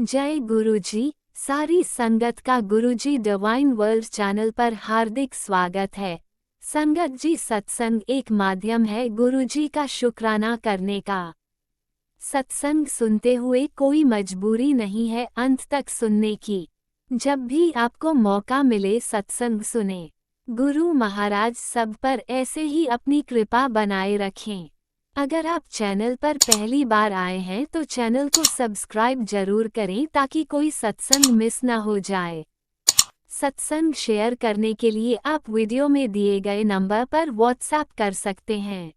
जय गुरुजी। सारी संगत का गुरुजी डिवाइन वर्ल्ड चैनल पर हार्दिक स्वागत है। संगत जी, सत्संग एक माध्यम है गुरुजी का शुक्राना करने का। सत्संग सुनते हुए कोई मजबूरी नहीं है अंत तक सुनने की। जब भी आपको मौका मिले सत्संग सुने। गुरु महाराज सब पर ऐसे ही अपनी कृपा बनाए रखें। अगर आप चैनल पर पहली बार आए हैं तो चैनल को सब्सक्राइब जरूर करें ताकि कोई सत्संग मिस ना हो जाए। सत्संग शेयर करने के लिए आप वीडियो में दिए गए नंबर पर व्हाट्सएप कर सकते हैं।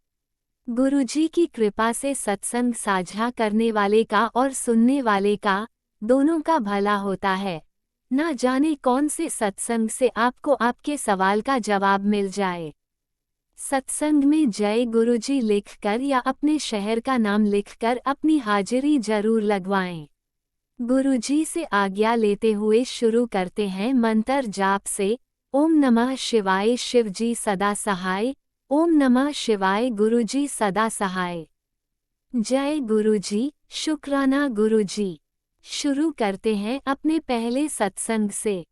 गुरुजी की कृपा से सत्संग साझा करने वाले का और सुनने वाले का, दोनों का भला होता है। ना जाने कौन से सत्संग से आपको आपके सवाल का जवाब मिल जाए। सत्संग में जय गुरुजी लिखकर या अपने शहर का नाम लिखकर अपनी हाजिरी जरूर लगवाएं। गुरुजी से आज्ञा लेते हुए शुरू करते हैं मंत्र जाप से। ओम नमः शिवाय शिवजी सदा सहाय। ओम नमः शिवाय गुरुजी सदा सहाय। जय गुरुजी, शुक्राना गुरुजी। शुरू करते हैं अपने पहले सत्संग से।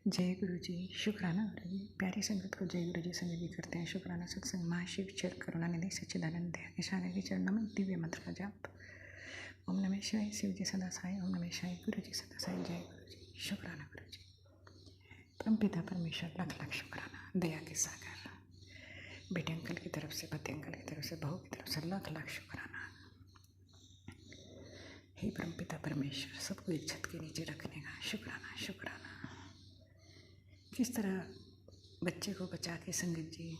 जय गुरु जी, शुक्राना गुरु जी। प्यारी संगत को जय गुरु जी संजय जी करते हैं शुक्राना सत्संग। महाशिव चर करुणानिधि सच्चिदानंद ईशान के चरणों में दिव्य मंत्र का जाप। ओम नमः शिवाय शिव जी सदा साई। ओम नमः शिवाय गुरु जी सदा साई। जय गुरु जी, शुक्राना गुरु जी। परम पिता परमेश्वर लाख लाख शुक्राना। दया के सागर बेटे अंकल की तरफ से, पति अंकल की तरफ से, बहू की तरफ से लाख लाख शुक्राना। हे परम पिता परमेश्वर, सबको एक छत के नीचे रखने का शुक्राना शुक्राना। किस तरह बच्चे को बचा के संगत जी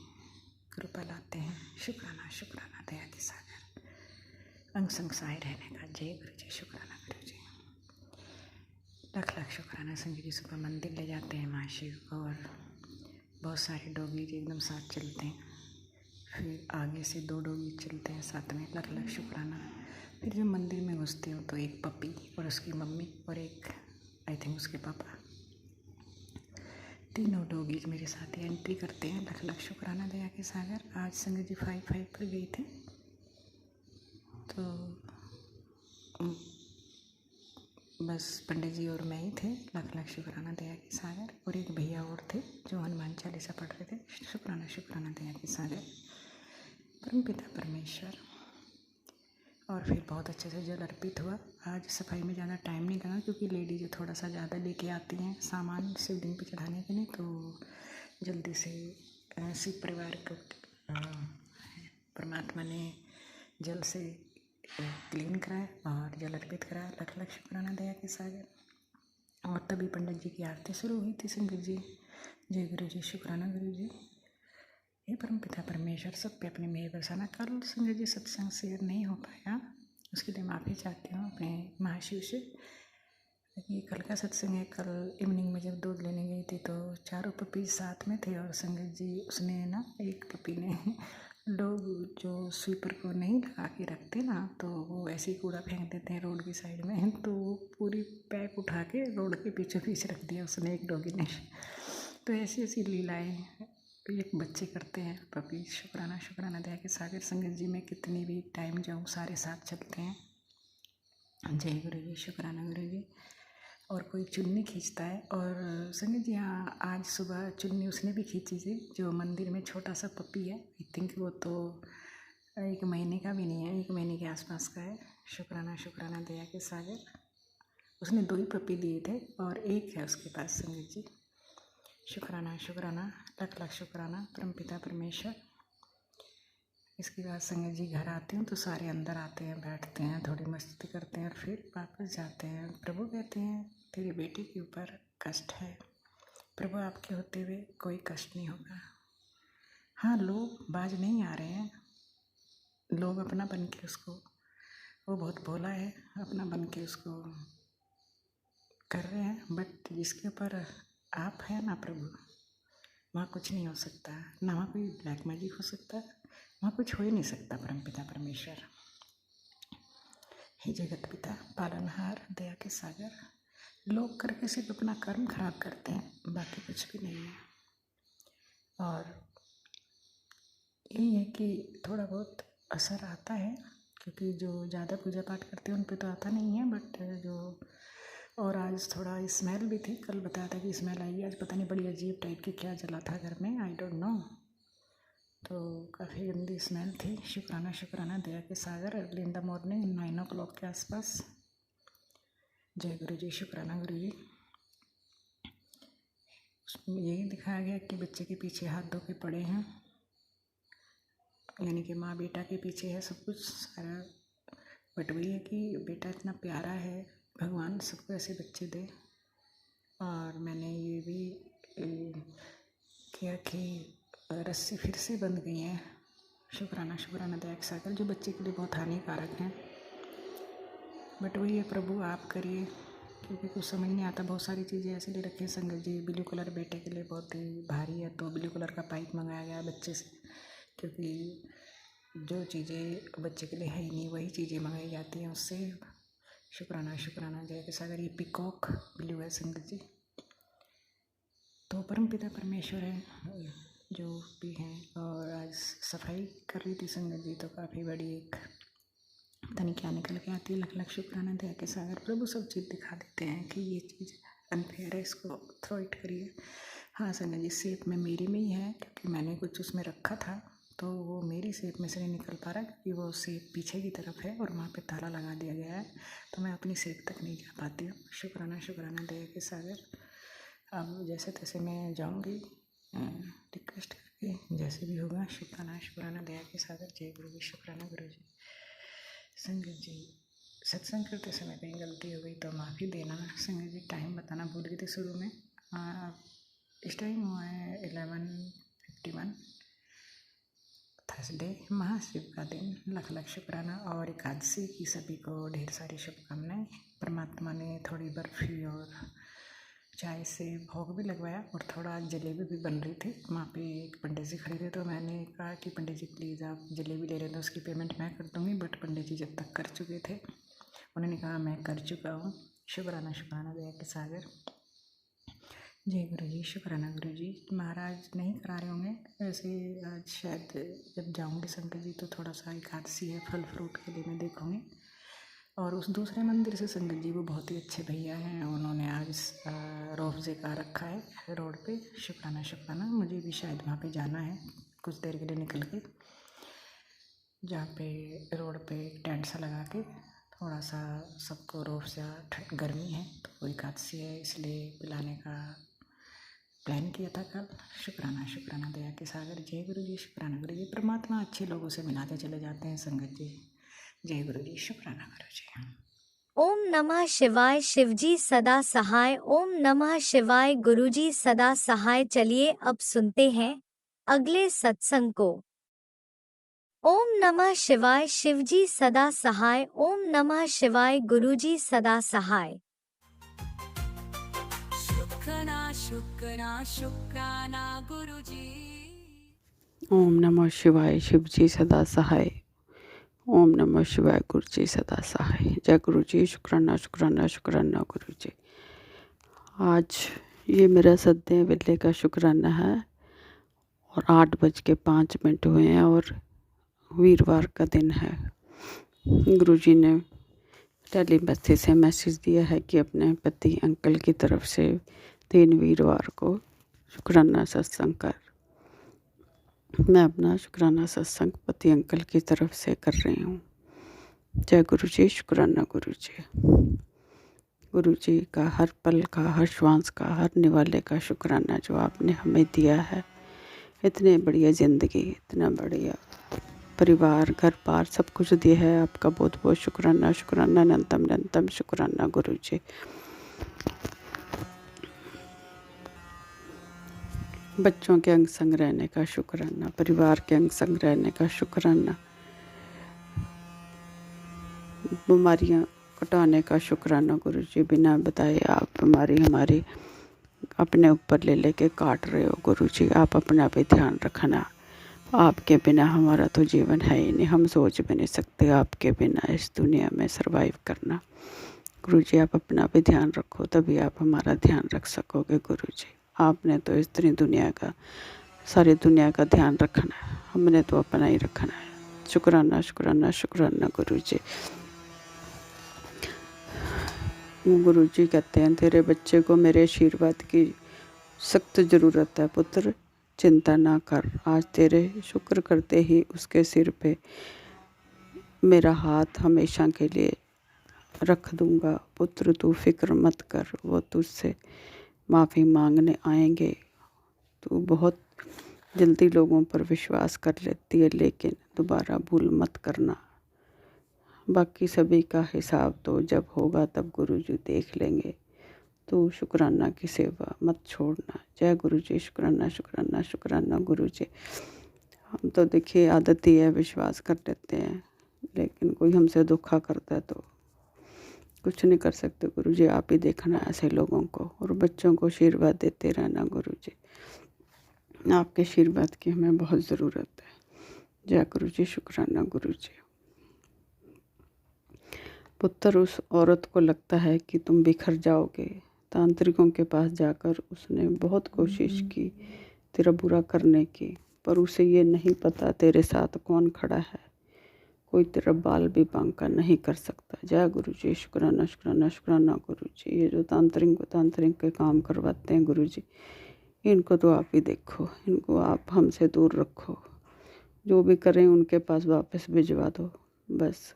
कृपा लाते हैं, शुक्राना शुक्राना। दया के सागर अंग संग सहाय रहने का। जय गुरु जी, शुक्राना गुरु जी। लाख लाख शुक्राना। संगत जी सुबह मंदिर ले जाते हैं महाशिव और बहुत सारे डॉगी एकदम साथ चलते हैं। फिर आगे से 2 डॉगी चलते हैं साथ में। लाख लाख शुक्राना। फिर जब मंदिर में घुसते हो तो एक पपी और उसकी मम्मी और एक आई थिंक उसके पापा, तीनों डॉगीज मेरे साथ ही एंट्री करते हैं। लाख लाख शुक्राना। दया के सागर। आज संगत जी 5 पर गई थी तो बस पंडित जी और मैं ही थे। लाख लाख शुक्राना। दया के सागर। और एक भैया और थे जो हनुमान चालीसा पढ़ रहे थे। शुक्राना शुक्राना। दया के सागर परम पिता परमेश्वर। और फिर बहुत अच्छे से जल अर्पित हुआ। आज सफाई में ज़्यादा टाइम नहीं लगा क्योंकि लेडीज थोड़ा सा ज़्यादा लेके आती हैं सामान शिवलिंग पे चढ़ाने के लिए, तो जल्दी से शिव परिवार को परमात्मा ने जल से क्लीन कराया और जल अर्पित कराया। लाख लाख शुक्राना। दया के सागर। और तभी पंडित जी की आरती शुरू हुई थी संगत जी। जय गुरु जी, शुक्राना गुरु जी। हे परम पिता परमेश्वर, सब पे अपने मेहर बरसाना। कल संगत जी सत्संग शेयर नहीं हो पाया, उसके लिए माफ़ी चाहती हूँ अपने महाशिव से। ये कल का सत्संग है। कल इवनिंग में जब दूध लेने गई थी तो 4 पपी साथ में थे और संगत जी उसने ना, एक पपी ने लोग जो स्वीपर को नहीं लगा के रखते ना, तो वो ऐसे ही कूड़ा फेंक देते हैं रोड की साइड में, तो वो पूरी पैक उठा के रोड के पीछे पीछे रख दिया उसने, एक डॉगी ने। तो ऐसी ऐसी लीलाएँ एक बच्चे करते हैं पपी। शुक्राना शुक्राना। दया के सागर। संगत जी में कितनी भी टाइम जाऊँ सारे साथ चलते हैं। जय गुरु जी, शुक्राना गुरु जी। और कोई चुन्नी खींचता है और संगत जी हाँ, आज सुबह चुन्नी उसने भी खींची थी जो मंदिर में छोटा सा पपी है। आई थिंक वो तो 1 महीने का भी नहीं है, 1 महीने के आसपास का है। शुक्राना शुक्राना। दया के सागर। उसने 2 ही पपी दिए थे और एक है उसके पास संगत जी। शुक्राना शुक्राना। लाख लाख शुक्राना। परम पिता परमेश्वर। इसके बाद संगत जी घर आते हैं तो सारे अंदर आते हैं, बैठते हैं, थोड़ी मस्ती करते हैं और फिर वापस जाते हैं। प्रभु कहते हैं तेरी बेटी के ऊपर कष्ट है, प्रभु आपके होते हुए कोई कष्ट नहीं होगा। हाँ, लोग बाज नहीं आ रहे हैं, लोग अपना बन के उसको, वो बहुत भोला है, अपना बन के उसको कर रहे हैं, बट जिसके ऊपर आप है ना प्रभु, वहाँ कुछ नहीं हो सकता। ना वहाँ कोई ब्लैक मैजिक हो सकता, वहाँ कुछ हो ही नहीं सकता। परम पिता परमेश्वर। हे जगत पिता पालनहार, दया के सागर। लोग करके सिर्फ अपना कर्म खराब करते हैं, बाकी कुछ भी नहीं है। और यही है कि थोड़ा बहुत असर आता है क्योंकि जो ज़्यादा पूजा पाठ करते हैं उन पे तो आता नहीं है, बट जो और आज थोड़ा स्मेल भी थी, कल बताया था कि स्मेल आएगी, आज पता नहीं बड़ी अजीब टाइप की क्या जला था घर में, आई डोंट नो। तो काफ़ी गंदी स्मेल थी। शुक्राना शुक्राना दया के सागर, early in the morning 9 o'clock के आसपास। जय गुरु जी, शुक्राना गुरु जी। उसमें यही दिखाया गया कि बच्चे के पीछे हाथ धो के पड़े हैं, यानी कि माँ बेटा के पीछे है सब कुछ सारा। बट वही है कि बेटा इतना प्यारा है, भगवान सबको ऐसे बच्चे दे। और मैंने ये भी किया कि रस्सी फिर से बंध गई है। शुक्राना शुक्राना दया के सागर, जो बच्चे के लिए बहुत हानिकारक हैं। बट वही है, प्रभु आप करिए, क्योंकि कुछ समझ नहीं आता। बहुत सारी चीज़ें ऐसे ले रखी है संगत जी। ब्लू कलर बेटे के लिए बहुत ही भारी है, तो ब्लू कलर का पाइप मंगाया गया बच्चे से, क्योंकि जो चीज़ें बच्चे के लिए है ही नहीं वही चीज़ें मंगाई जाती हैं उससे। शुक्राना शुक्राना जय के सागर। ये पिकॉक ब्लू है संगत जी। तो परमपिता परमेश्वर है जो भी हैं। और आज सफाई कर रही थी संगत जी, तो काफ़ी बड़ी एक पता नहीं क्या निकल के आती है। लख लख शुक्राना दया के सागर। प्रभु सब चीज़ दिखा देते हैं कि ये चीज़ अनफेयर है, इसको थ्रो इट करिए। हाँ संगत जी, सेप में मेरी में ही है, क्योंकि मैंने कुछ उसमें रखा था, तो वो मेरी सेप में से नहीं निकल पा रहा, क्योंकि वो सेप पीछे की तरफ है और वहाँ पे ताला लगा दिया गया है, तो मैं अपनी सेप तक नहीं जा पाती हूँ। शुक्राना शुक्राना दया के सागर। अब जैसे तैसे मैं जाऊँगी, रिक्वेस्ट करके जैसे भी होगा। शुक्राना शुक्राना दया के सागर। जय गुरु जी, शुक्राना गुरु जी। संगत जी, सत्संग करते समय कहीं गलती हो गई तो माफ़ी देना। संगत जी, टाइम बताना भूल गई थी शुरू में। इस टाइम हुआ है 11:51, थर्सडे, महाशिव का दिन। लख लख शुक्राना। और एकादशी की सभी को ढेर सारी शुभकामनाएं। परमात्मा ने थोड़ी बर्फ़ी और चाय से भोग भी लगवाया, और थोड़ा जलेबी भी बन रही थी। वहाँ पे एक पंडित जी खड़े थे, तो मैंने कहा कि पंडित जी प्लीज़ आप जलेबी ले रहे थे, उसकी पेमेंट मैं कर दूँगी। बट पंडित जी जब तक कर चुके थे, उन्होंने कहा मैं कर चुका हूँ। शुक्राना शुक्राना दया के सागर। जय गुरु जी, शुक्राना गुरु जी। महाराज नहीं करा रहे होंगे वैसे, आज शायद जब जाऊँगी संगत जी तो थोड़ा सा एकादशी है, फल फ्रूट के लिए मैं देखूँगी। और उस दूसरे मंदिर से संगत जी, वो बहुत ही अच्छे भैया हैं, उन्होंने आज रोज़े का रखा है रोड पे। शुक्राना शुक्राना। मुझे भी शायद वहाँ पे जाना है कुछ देर के लिए निकल के, जहाँ पे रोड पे टेंट सा लगा के थोड़ा सा सबको रोज़ा, गर्मी है तो एकादशी है इसलिए पिलाने का प्लान किया था कल। शुक्राना शुक्राना दया के सागर। जय गुरु जी, शुक्राना गुरु जी। परमात्मा अच्छे लोगों से मिलाते चले जाते हैं संगत जी। जय गुरु जी, शुक्राना गुरु जी। ओम नमः शिवाय। शिवजी सदा सहाय। ओम नमः शिवाय। गुरुजी सदा सहाय। चलिए अब सुनते हैं अगले सत्संग को। ओम नमः शिवाय। शिवजी सदा सहाय। ओम नमः शिवाय। गुरुजी सदा सहाय। शुक्राना शुक्राना शुक्राना गुरुजी। ओम नमः शिवाय। शिवजी सदा सहाय। ओम नमः शिवाय। गुरुजी सदा सहाय। जय गुरु जी, शुक्राना शुक्राना शुक्राना गुरु जी। आज ये मेरा सद्य वेले का शुक्राना है और 8:05 हुए हैं और वीरवार का दिन है। गुरु जी ने टेलीपैथी से मैसेज दिया है कि अपने पति अंकल की तरफ से 3 वीरवार को शुक्राना सत्संग कर। मैं अपना शुक्राना सत्संग पति अंकल की तरफ से कर रही हूँ। जय गुरु जी, शुक्राना गुरु जी। गुरु जी का हर पल का, हर श्वास का, हर निवाले का शुक्राना जो आपने हमें दिया है। इतने बढ़िया ज़िंदगी, इतना बढ़िया परिवार, घर बार सब कुछ दिया है, आपका बहुत बहुत शुक्राना। शुक्राना अनंतम अनंतम शुक्राना गुरु जी। बच्चों के अंग संग रहने का शुक्राना, परिवार के अंग संग रहने का शुक्राना, बीमारियां कटाने का शुक्राना गुरु जी। बिना बताए आप बीमारी हमारी अपने ऊपर ले लेके काट रहे हो गुरु जी। आप अपना भी ध्यान रखना। आपके बिना हमारा तो जीवन है ही नहीं, हम सोच भी नहीं सकते आपके बिना इस दुनिया में सरवाइव करना। गुरु जी आप अपना भी ध्यान रखो, तभी आप हमारा ध्यान रख सकोगे गुरु जी। आपने तो इस दुनिया का, सारी दुनिया का ध्यान रखना है, हमने तो अपना ही रखना है। शुक्राना शुक्राना शुक्राना गुरु जी। गुरुजी कहते हैं, तेरे बच्चे को मेरे आशीर्वाद की सख्त ज़रूरत है पुत्र, चिंता ना कर। आज तेरे शुक्र करते ही उसके सिर पे मेरा हाथ हमेशा के लिए रख दूंगा। पुत्र तू फिक्र मत कर, वो तुझसे माफ़ी मांगने आएंगे। तू बहुत जल्दी लोगों पर विश्वास कर लेती है, लेकिन दोबारा भूल मत करना। बाकी सभी का हिसाब तो जब होगा तब गुरुजी देख लेंगे। तो शुक्राना की सेवा मत छोड़ना। जय गुरुजी। शुक्राना शुक्राना शुक्राना गुरुजी। हम तो देखिए आदत ही है, विश्वास कर लेते हैं, लेकिन कोई हमसे धोखा करता है तो कुछ नहीं कर सकते। गुरुजी आप ही देखना ऐसे लोगों को, और बच्चों को आशीर्वाद देते रहना। गुरुजी आपके आशीर्वाद की हमें बहुत ज़रूरत है। जय गुरुजी। शुक्राना गुरुजी। पुत्र, उस औरत को लगता है कि तुम बिखर जाओगे। तांत्रिकों के पास जाकर उसने बहुत कोशिश की तेरा बुरा करने की, पर उसे ये नहीं पता तेरे साथ कौन खड़ा है। कोई तेरा बाल भी बांका नहीं कर सकता। जय गुरुजी। शुक्राना शुक्राना शुक्राना गुरुजी। ये जो तांत्रिक के काम करवाते हैं गुरुजी, इनको तो आप ही देखो, इनको आप हमसे दूर रखो। जो भी करें उनके पास वापस भिजवा दो, बस,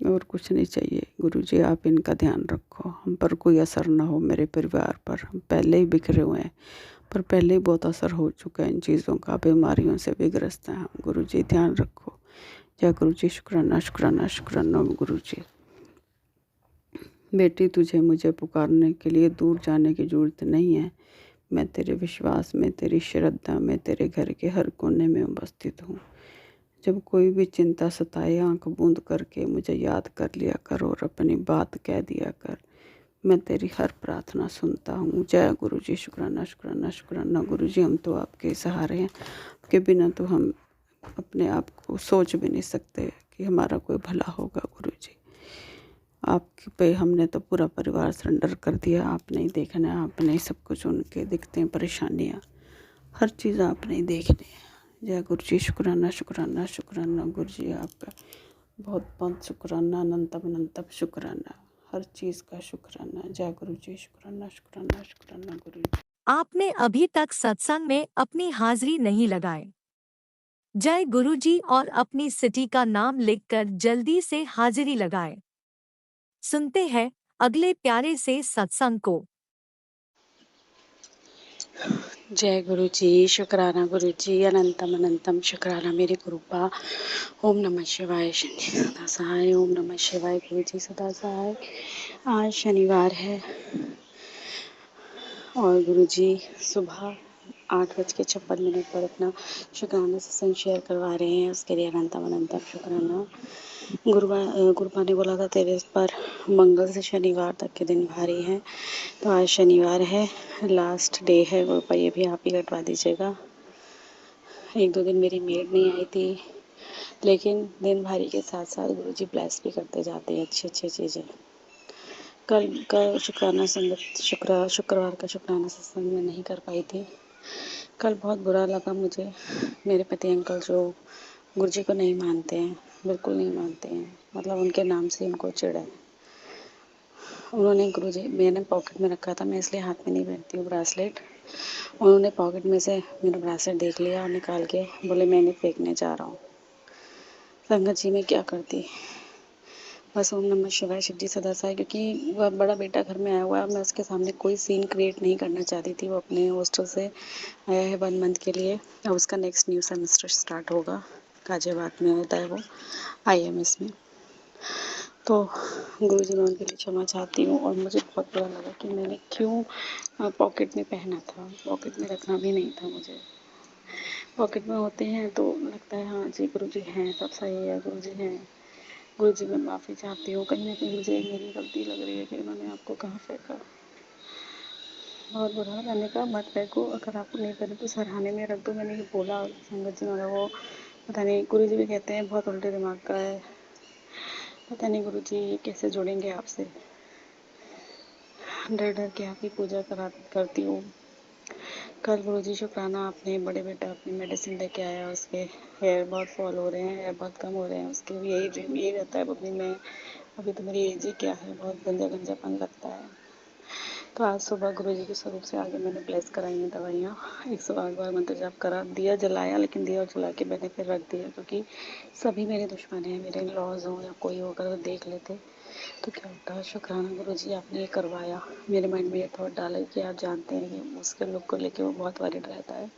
और कुछ नहीं चाहिए। गुरुजी आप इनका ध्यान रखो, हम पर कोई असर ना हो, मेरे परिवार पर। हम पहले ही बिखरे हुए हैं, पर पहले ही बहुत असर हो चुका है इन चीज़ों का, बीमारियों से भी ग्रस्त हैं हम। गुरुजी ध्यान रखो। जय गुरुजी। शुक्राना शुक्राना शुक्राना गुरुजी। बेटी, तुझे मुझे पुकारने के लिए दूर जाने की ज़रूरत नहीं है। मैं तेरे विश्वास में, तेरी श्रद्धा में, तेरे घर के हर कोने में उपस्थित हूँ। जब कोई भी चिंता सताए, आंख बूंद करके मुझे याद कर लिया कर और अपनी बात कह दिया कर। मैं तेरी हर प्रार्थना सुनता हूँ। जय गुरुजी। शुक्राना शुक्राना शुक्राना गुरुजी। हम तो आपके सहारे हैं, आपके बिना तो हम अपने आप को सोच भी नहीं सकते कि हमारा कोई भला होगा। गुरुजी आपके पे हमने तो पूरा परिवार सरेंडर कर दिया। आपने ही देखना है, आपने ही सब कुछ, उनके दिखते हैं परेशानियाँ, हर चीज़ आपने ही देखनी है। जय गुरुजी। शुक्राना शुक्राना शुक्राना गुरुजी। आपका बहुत बहुत शुक्राना, अनंतम अनंतम शुक्राना, हर चीज़ का शुक्राना। जय गुरुजी। शुक्राना शुक्राना शुक्राना गुरुजी। आपने अभी तक सत्संग में अपनी हाजिरी नहीं लगाए। जय गुरुजी और अपनी सिटी का नाम लिखकर जल्दी से हाजिरी लगाए। सुनते हैं अगले प्यारे से सत्संग को। जय गुरु जी। शुक्राना गुरु जी, अनंतम अनंतम शुक्राना मेरी गुरुपा। ओम नमः शिवाय। शनि सदा सहाय। ओम नमः शिवाय। गुरु जी सदा सहाय। आज शनिवार है और गुरु जी सुबह 8:56 पर अपना शुक्राना सत्संग शेयर करवा रहे हैं। उसके लिए अनंतम अनंतम शुक्राना। गुरुपा ने बोला था तेरे पर मंगल से शनिवार तक के दिन भारी हैं, तो आज शनिवार है, लास्ट डे है। गुरुपा ये भी आप ही कटवा दीजिएगा। 1-2 दिन मेरी मेड नहीं आई थी, लेकिन दिन भारी के साथ साथ गुरुजी ब्लेस भी करते जाते हैं अच्छी अच्छी चीज़ें। कल का शुक्राना संगत शुक्रवार का शुक्राना सत्संग में नहीं कर पाई थी। कल बहुत बुरा लगा मुझे। मेरे पति अंकल जो गुरुजी को नहीं मानते हैं, बिल्कुल नहीं मानते हैं, मतलब उनके नाम से उनको चिढ़ है। उन्होंने गुरुजी, मैंने पॉकेट में रखा था, मैं इसलिए हाथ में नहीं पहनती हूँ ब्रासलेट। उन्होंने पॉकेट में से मेरा ब्रासलेट देख लिया और निकाल के बोले मैं इन्हें फेंकने जा रहा हूँ। संगत जी मैं क्या करती, बस ओम नमः शिवाय, शिव जी सदा सहाय। क्योंकि वह बड़ा बेटा घर में आया हुआ है, मैं उसके सामने कोई सीन क्रिएट नहीं करना चाहती थी। वो अपने हॉस्टल से आया है 1 मंथ के लिए। अब उसका नेक्स्ट न्यू सेमेस्टर स्टार्ट होगा, गाजियाबाद में होता है वो IMS में। तो गुरुजी मैं उनके लिए क्षमा चाहती हूँ। और मुझे बहुत बुरा लगा कि मैंने क्यों पॉकेट में पहना था। पॉकेट में रखना भी नहीं था मुझे। पॉकेट में होते हैं तो लगता है हाँ जी गुरुजी हैं, सब सही है, गुरुजी हैं। गुरुजी मैं माफ़ी चाहती हूँ। कहीं ना कहीं मुझे मेरी गलती लग रही है कि उन्होंने आपको कहाँ फेंका। बहुत बुरा। मैंने कहा मत फेंको, अगर आपको नहीं करे तो सरहाने में रख दो। मैंने ये बोला संगत जी, मगर वो पता नहीं, गुरुजी भी कहते हैं बहुत उल्टे दिमाग का है। पता नहीं गुरुजी कैसे जुड़ेंगे आपसे। डर डर के आपकी पूजा करती हूँ। कल गुरुजी शुक्राना अपने बड़े बेटा अपनी मेडिसिन लेके आया, उसके हेयर बहुत फॉल हो रहे हैं, हेयर बहुत कम हो रहे हैं। उसके भी यही ड्रीम, यही रहता है मम्मी मैं अभी तो मेरी एज ही क्या है, बहुत गंजा गंजापन लगता है। तो आज सुबह गुरुजी के स्वरूप से आगे मैंने ब्लेस कराई हैं दवाइयाँ। 108 बार मंत्र जाप करा, दिया जलाया, लेकिन दिया जला के मैंने फिर रख दिया, क्योंकि सभी मेरे दुश्मन हैं, मेरे लॉज हों या कोई हो, अगर वो देख लेते तो क्या होता। शुक्राना गुरुजी, आपने ये करवाया। मेरे माइंड में ये थॉट डाला कि आप जानते हैं कि उसके लुक को लेके वो बहुत वरीड रहता है।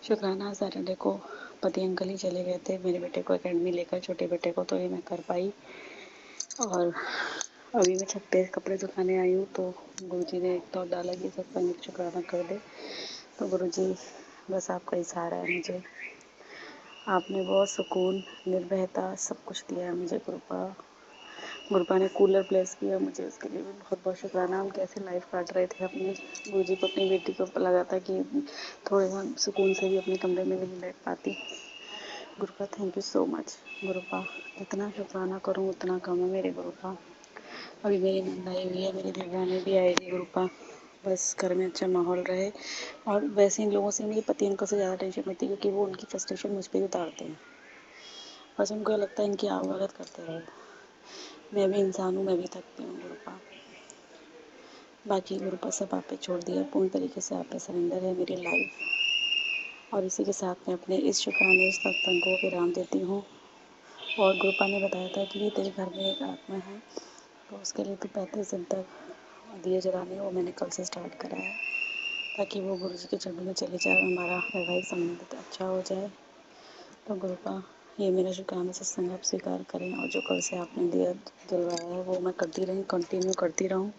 शुक्राना सैटरडे को पति अंकल ही चले गए थे मेरे बेटे को एकेडमी लेकर, छोटे बेटे को, तो ये मैं कर पाई। और अभी मैं छत पे कपड़े सुखाने आई हूँ, तो गुरुजी ने एक थॉट डाला कि सत्संग में शुक्राना कर दे। तो गुरुजी, बस आपका ही सहारा है मुझे। आपने बहुत सुकून, निर्भयता सब कुछ दिया है मुझे। गुरुपा ने कूलर ब्लेस किया मुझे, उसके लिए भी बहुत बहुत शुक्राना। हम कैसे लाइफ काट रहे थे अपनी, गुरुजी को अपनी बेटी को लगा था कि थोड़े बहुत सुकून से भी अपने कमरे में नहीं बैठ पाती। गुरुपा, थैंक यू सो मच। गुरुपा, जितना शुक्राना करूँ उतना कम है मेरे गुरुपा। अभी मेरी नंद आई हुई है, मेरी देवरानी भी आएगी गुरुपा। बस घर में अच्छा माहौल रहे। और वैसे इन लोगों से, मेरे पति अंकल से ज़्यादा टेंशन होती है, क्योंकि वो उनकी फ्रस्ट्रेशन मुझ पर ही उतारते हैं। बस उनको लगता है इनकी आवभगत करते रहो। मैं भी इंसान हूँ, मैं भी थकती हूँ गुरुपा। बाकी गुरुपा सब आप पे छोड़ दिया, पूर्ण तरीके से आप पे सरेंडर है मेरी लाइफ। और इसी के साथ मैं अपने इस शुक्राने सत्संग को विराम देती हूँ। और गुरुपा ने बताया था कि तेरे घर में एक आत्मा है, तो उसके लिए तो 35 दिन तक दिए जलाने, वो मैंने कल से स्टार्ट करा है, ताकि वो गुरुजी के चरणों में चले जाए और हमारा वैवाहिक संबंध अच्छा हो जाए। तो गुरुपा, ये मेरा शुक्राना सत्संग आप स्वीकार करें, और जो कल से आपने दिया जलवाया है वो मैं करती रही, कंटिन्यू करती रहूँ।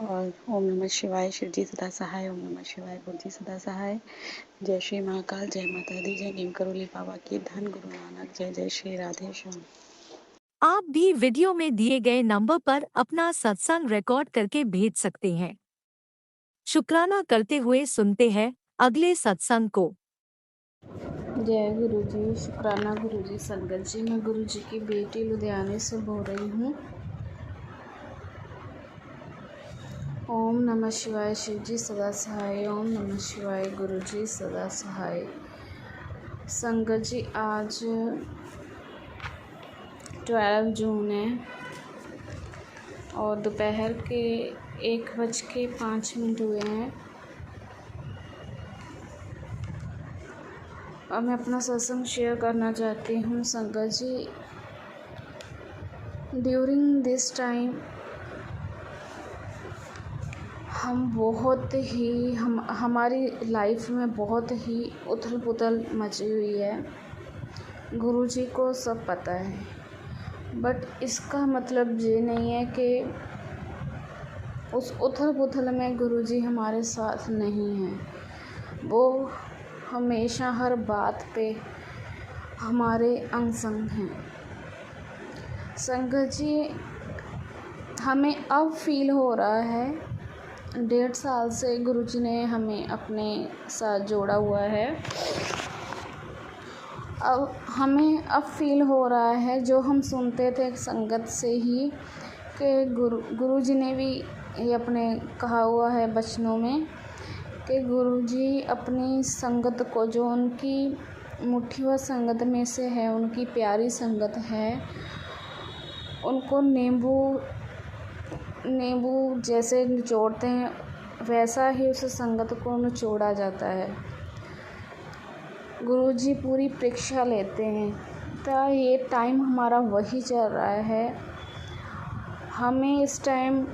और ओम नमः शिवाय, शिव जी सदा सहाय। ओम नमः शिवाय, गुरु जी सदा सहाय। जय श्री महाकाल, जय माता दी, जय नीम करोली बाबा की, धन गुरु नानक, जय जय श्री राधे श्याम। आप भी वीडियो में दिए गए नंबर पर अपना सत्संग रिकॉर्ड करके भेज सकते हैं। शुक्राना करते हुए सुनते हैं अगले सत्संग को। जय गुरु जी, शुक्राना गुरु जी। संगत जी, मैं गुरु जी की बेटी लुधियाने से बोल रही हूँ। ओम नमः शिवाय, शिव जी सदा सहाय। ओम नमः शिवाय, गुरु जी सदा सहाय। संगत जी, आज 12 जून है और दोपहर के 1:05 हुए हैं। अब मैं अपना सत्संग शेयर करना चाहती हूँ। संगत जी, ड्यूरिंग दिस टाइम हम बहुत ही हमारी लाइफ में बहुत ही उथल पुथल मची हुई है। गुरुजी को सब पता है, बट इसका मतलब ये नहीं है कि उस उथल पुथल में गुरुजी हमारे साथ नहीं हैं। वो हमेशा हर बात पे हमारे अंग संग हैं। संगत जी, हमें अब फील हो रहा है, 1.5 साल से गुरुजी ने हमें अपने साथ जोड़ा हुआ है। अब हमें फील हो रहा है, जो हम सुनते थे संगत से ही, कि गुरुजी ने भी ये अपने कहा हुआ है बचनों में कि गुरुजी अपनी संगत को, जो उनकी मुट्ठीभर संगत में से है, उनकी प्यारी संगत है, उनको नींबू जैसे निचोड़ते हैं, वैसा ही उस संगत को निचोड़ा जाता है। गुरुजी पूरी परीक्षा लेते हैं। तो ये टाइम हमारा वही चल रहा है। हमें इस टाइम,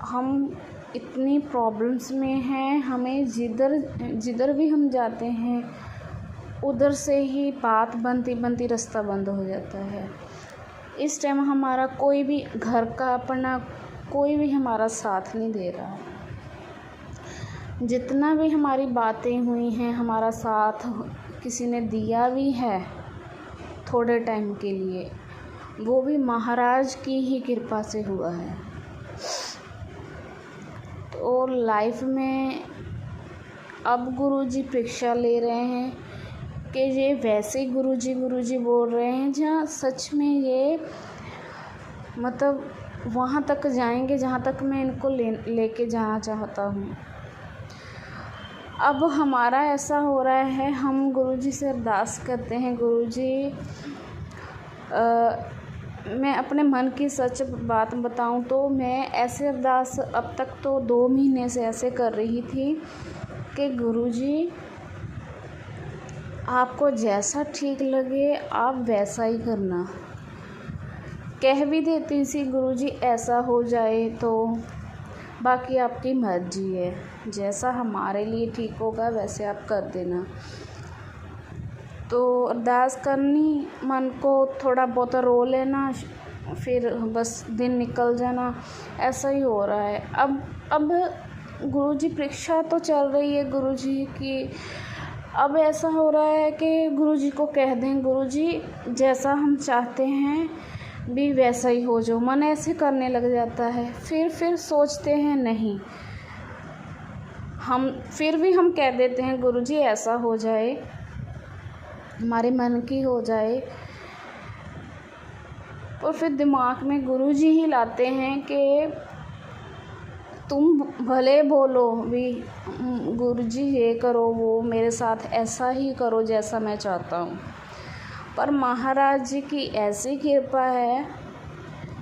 हम इतनी प्रॉब्लम्स में हैं, हमें जिधर भी हम जाते हैं उधर से ही बात बनती रास्ता बंद हो जाता है। इस टाइम हमारा कोई भी घर का अपना कोई भी हमारा साथ नहीं दे रहा। जितना भी हमारी बातें हुई हैं, हमारा साथ किसी ने दिया भी है थोड़े टाइम के लिए, वो भी महाराज की ही कृपा से हुआ है। तो लाइफ में अब गुरुजी परीक्षा ले रहे हैं कि ये वैसे गुरुजी बोल रहे हैं जहाँ सच में ये मतलब वहाँ तक जाएंगे जहाँ तक मैं इनको लेके जाना चाहता हूँ। अब हमारा ऐसा हो रहा है, हम गुरुजी से अरदास करते हैं, गुरुजी मैं अपने मन की सच बात बताऊं तो मैं ऐसे अरदास अब तक तो 2 महीने से ऐसे कर रही थी कि गुरुजी आपको जैसा ठीक लगे आप वैसा ही करना। कह भी देती थी गुरुजी ऐसा हो जाए तो बाकी आपकी मर्जी है, जैसा हमारे लिए ठीक होगा वैसे आप कर देना। तो अरदास करनी, मन को थोड़ा बहुत रो लेना, फिर बस दिन निकल जाना, ऐसा ही हो रहा है। अब गुरुजी परीक्षा तो चल रही है गुरुजी की। अब ऐसा हो रहा है कि गुरुजी को कह दें गुरुजी जैसा हम चाहते हैं भी वैसा ही हो जाओ, मन ऐसे करने लग जाता है। फिर सोचते हैं नहीं, हम फिर भी हम कह देते हैं गुरुजी ऐसा हो जाए, हमारे मन की हो जाए। और फिर दिमाग में गुरुजी ही लाते हैं कि तुम भले बोलो भी गुरुजी ये करो वो मेरे साथ ऐसा ही करो जैसा मैं चाहता हूँ, पर महाराज जी की ऐसी कृपा है,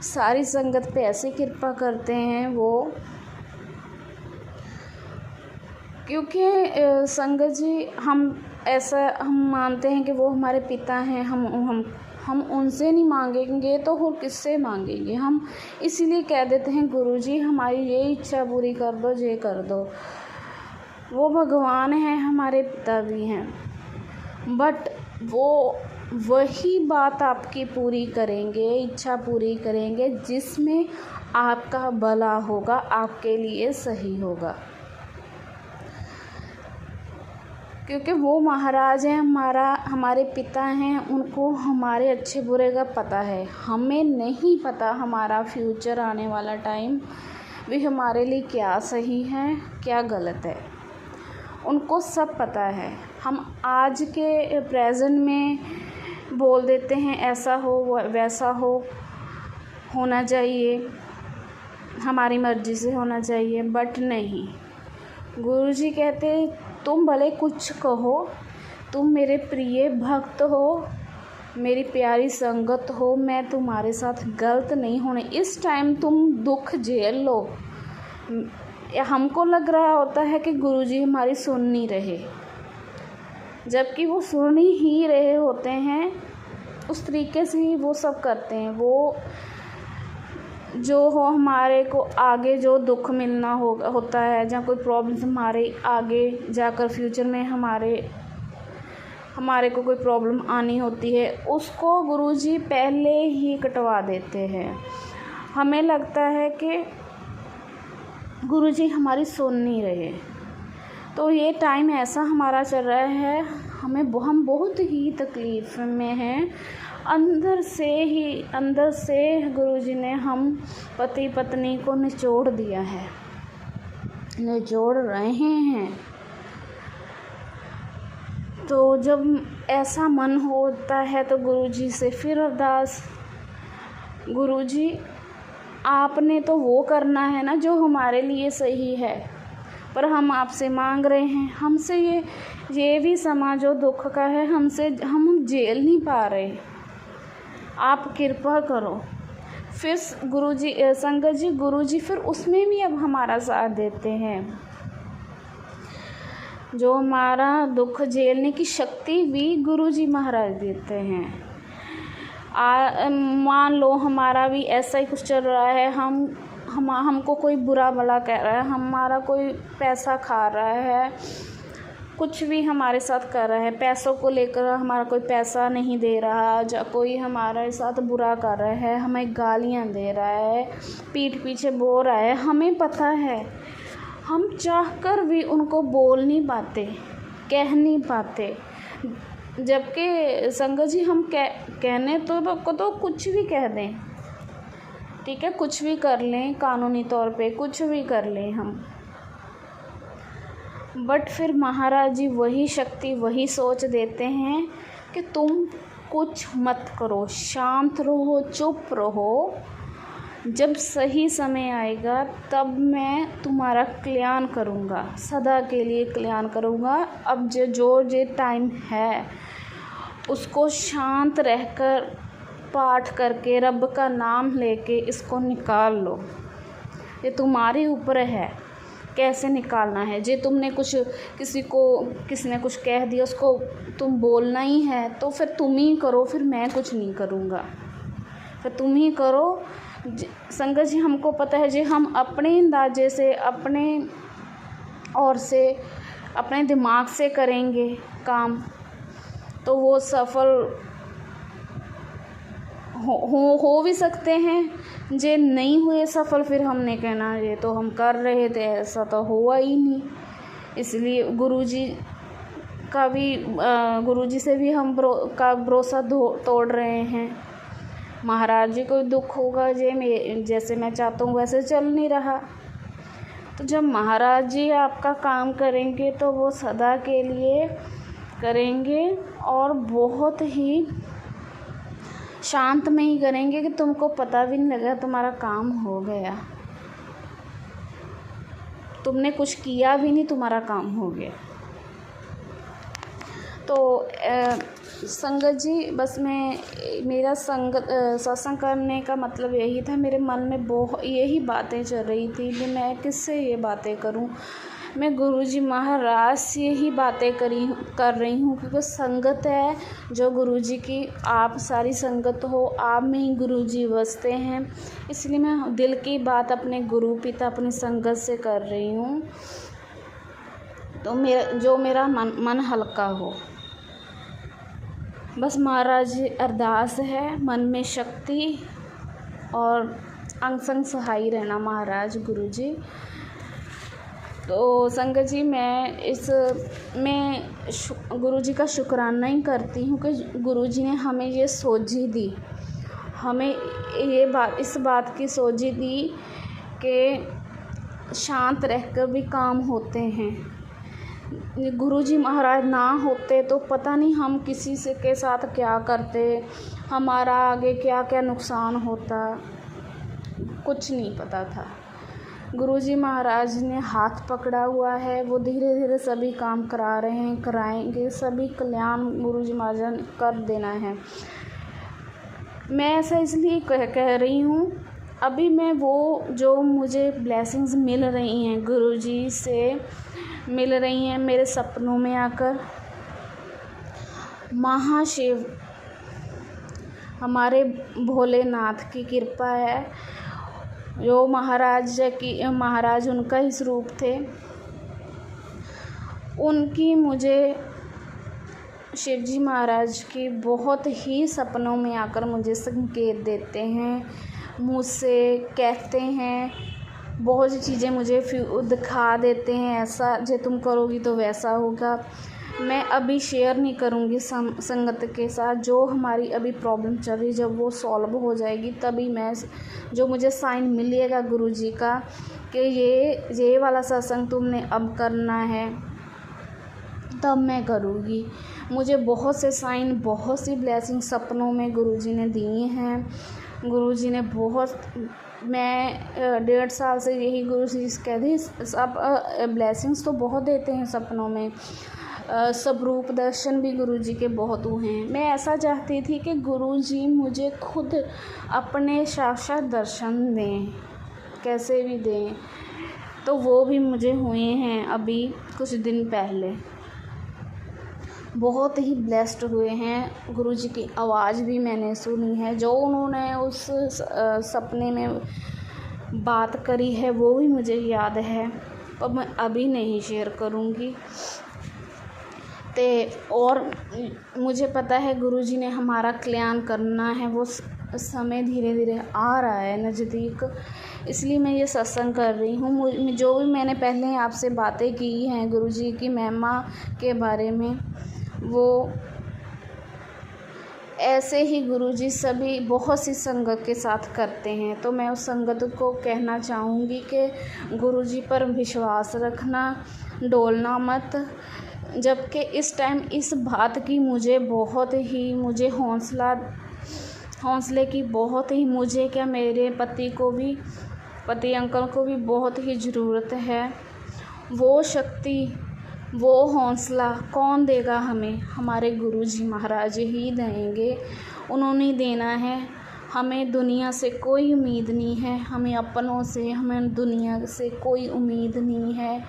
सारी संगत पे ऐसी कृपा करते हैं वो, क्योंकि संगत जी हम मानते हैं कि वो हमारे पिता हैं। हम उनसे नहीं मांगेंगे तो और किससे मांगेंगे। हम इसीलिए कह देते हैं गुरुजी हमारी ये इच्छा पूरी कर दो, ये कर दो। वो भगवान हैं, हमारे पिता भी हैं, बट वो वही बात आपकी पूरी करेंगे, इच्छा पूरी करेंगे जिसमें आपका भला होगा, आपके लिए सही होगा, क्योंकि वो महाराज हैं, हमारे पिता हैं, उनको हमारे अच्छे बुरे का पता है। हमें नहीं पता हमारा फ्यूचर आने वाला टाइम भी हमारे लिए क्या सही है क्या गलत है, उनको सब पता है। हम आज के प्रेजेंट में बोल देते हैं ऐसा हो वैसा हो, होना चाहिए, हमारी मर्ज़ी से होना चाहिए, बट नहीं। गुरुजी कहते तुम भले कुछ कहो, तुम मेरे प्रिय भक्त हो, मेरी प्यारी संगत हो, मैं तुम्हारे साथ गलत नहीं होने। इस टाइम तुम दुख झेल लो। हमको लग रहा होता है कि गुरुजी हमारी सुन नहीं रहे, जबकि वो सुन ही रहे होते हैं। उस तरीके से ही वो सब करते हैं। वो जो हो हमारे को आगे जो दुख मिलना होता है, जहाँ कोई प्रॉब्लम्स हमारे आगे जाकर फ्यूचर में हमारे को कोई प्रॉब्लम आनी होती है, उसको गुरुजी पहले ही कटवा देते हैं। हमें लगता है कि गुरुजी हमारी सुन नहीं रहे, तो ये टाइम ऐसा हमारा चल रहा है, हम बहुत ही तकलीफ़ में हैं। अंदर से गुरुजी ने हम पति पत्नी को निचोड़ दिया है, निचोड़ रहे हैं। तो जब ऐसा मन होता है तो गुरुजी से फिर अरदास, गुरुजी आपने तो वो करना है ना जो हमारे लिए सही है, पर हम आपसे मांग रहे हैं, हमसे ये भी समा जो दुख का है, हम झेल नहीं पा रहे, आप कृपा करो। फिर गुरुजी संगत जी गुरुजी फिर उसमें भी अब हमारा साथ देते हैं। जो हमारा दुख झेलने की शक्ति भी गुरुजी महाराज देते हैं। मान लो हमारा भी ऐसा ही कुछ चल रहा है, हमको कोई बुरा भला कह रहा है, हमारा कोई पैसा खा रहा है, कुछ भी हमारे साथ कर रहा है, पैसों को लेकर हमारा कोई पैसा नहीं दे रहा, कोई हमारे साथ बुरा कर रहा है, हमें गालियाँ दे रहा है, पीठ पीछे बोल रहा है, हमें पता है, हम चाहकर भी उनको बोल नहीं पाते, कह नहीं पाते। जबकि संगत जी हम कहने तो कुछ भी कह दें, ठीक है, कुछ भी कर लें, कानूनी तौर पे कुछ भी कर लें हम, बट फिर महाराज जी वही शक्ति वही सोच देते हैं कि तुम कुछ मत करो, शांत रहो, चुप रहो, जब सही समय आएगा तब मैं तुम्हारा कल्याण करूँगा, सदा के लिए कल्याण करूँगा। अब जो टाइम है उसको शांत रहकर पाठ करके रब का नाम लेके इसको निकाल लो। ये तुम्हारे ऊपर है कैसे निकालना है। जे तुमने कुछ किसी ने कुछ कह दिया उसको तुम बोलना ही है तो फिर तुम ही करो, फिर मैं कुछ नहीं करूँगा, फिर तुम ही करो। संगत जी हमको पता है जे हम अपने अंदाजे से अपने और से अपने दिमाग से करेंगे काम तो वो सफल हो भी सकते हैं। जे नहीं हुए सफल फिर हमने कहना ये तो हम कर रहे थे, ऐसा तो हुआ ही नहीं। इसलिए गुरुजी से भी हम भरोसा तोड़ रहे हैं। महाराज जी को दुख होगा जैसे मैं चाहता हूँ वैसे चल नहीं रहा। तो जब महाराज जी आपका काम करेंगे तो वो सदा के लिए करेंगे और बहुत ही शांत में ही करेंगे कि तुमको पता भी नहीं लगा तुम्हारा काम हो गया, तुमने कुछ किया भी नहीं, तुम्हारा काम हो गया। तो संगत जी बस मेरा सत्संग करने का मतलब यही था। मेरे मन में बहुत यही बातें चल रही थी कि मैं किससे ये बातें करूं। मैं गुरुजी महाराज से ही बातें कर रही हूँ क्योंकि संगत है जो गुरुजी की, आप सारी संगत हो, आप में ही गुरुजी बसते हैं। इसलिए मैं दिल की बात अपने गुरु पिता अपनी संगत से कर रही हूँ तो मेरा मन हल्का हो। बस महाराज जी अरदास है मन में शक्ति और अंग संग सहाय रहना महाराज गुरुजी। तो संगत जी मैं गुरुजी का शुक्राना ही करती हूँ कि गुरुजी ने हमें ये सोझी दी, हमें इस बात की सोझी दी कि शांत रहकर भी काम होते हैं। गुरुजी महाराज ना होते तो पता नहीं हम किसी से के साथ क्या करते, हमारा आगे क्या क्या नुकसान होता, कुछ नहीं पता था। गुरुजी महाराज ने हाथ पकड़ा हुआ है, वो धीरे धीरे सभी काम करा रहे हैं, कराएंगे, सभी कल्याण गुरुजी महाराज ने कर देना है। मैं ऐसा इसलिए कह रही हूँ, अभी मैं वो जो मुझे ब्लेसिंग्स मिल रही हैं गुरुजी से मिल रही हैं मेरे सपनों में आकर, महाशिव हमारे भोलेनाथ की कृपा है। जो महाराज उनका ही स्वरूप थे, उनकी मुझे शिवजी महाराज की बहुत ही सपनों में आकर मुझे संकेत देते हैं, मुझसे कहते हैं, बहुत सी चीज़ें मुझे दिखा देते हैं, ऐसा जो तुम करोगी तो वैसा होगा। मैं अभी शेयर नहीं करूँगी संगत के साथ जो हमारी अभी प्रॉब्लम चल रही, जब वो सॉल्व हो जाएगी तभी मैं जो मुझे साइन मिलेगा गुरुजी का कि ये वाला सत्संग तुमने अब करना है तब मैं करूँगी। मुझे बहुत से साइन, बहुत सी ब्लेसिंग सपनों में गुरुजी ने दिए हैं। गुरुजी ने बहुत, मैं 1.5 साल से यही गुरुजी से कहती, सब ब्लेसिंग्स तो बहुत देते हैं सपनों में, सब रूप दर्शन भी गुरुजी के बहुत हुए हैं। मैं ऐसा चाहती थी कि गुरुजी मुझे खुद अपने साक्षात दर्शन दें, कैसे भी दें, तो वो भी मुझे हुए हैं अभी कुछ दिन पहले। बहुत ही ब्लेस्ड हुए हैं। गुरुजी की आवाज़ भी मैंने सुनी है, जो उन्होंने उस सपने में बात करी है वो भी मुझे याद है, पर मैं अभी नहीं शेयर करूँगी। और मुझे पता है गुरुजी ने हमारा कल्याण करना है, वो समय धीरे धीरे आ रहा है नज़दीक, इसलिए मैं ये सत्संग कर रही हूँ। जो भी मैंने पहले आपसे बातें की हैं गुरुजी की महिमा के बारे में, वो ऐसे ही गुरुजी सभी बहुत सी संगत के साथ करते हैं। तो मैं उस संगत को कहना चाहूँगी कि गुरुजी पर विश्वास रखना, डोलना मत। जबकि इस टाइम इस बात की मुझे हौसले की बहुत ही, मुझे क्या मेरे पति अंकल को भी बहुत ही ज़रूरत है। वो शक्ति वो हौसला कौन देगा हमें? हमारे गुरुजी महाराज ही देंगे। उन्होंने देना है। हमें दुनिया से कोई उम्मीद नहीं है, हमें अपनों से, हमें दुनिया से कोई उम्मीद नहीं है,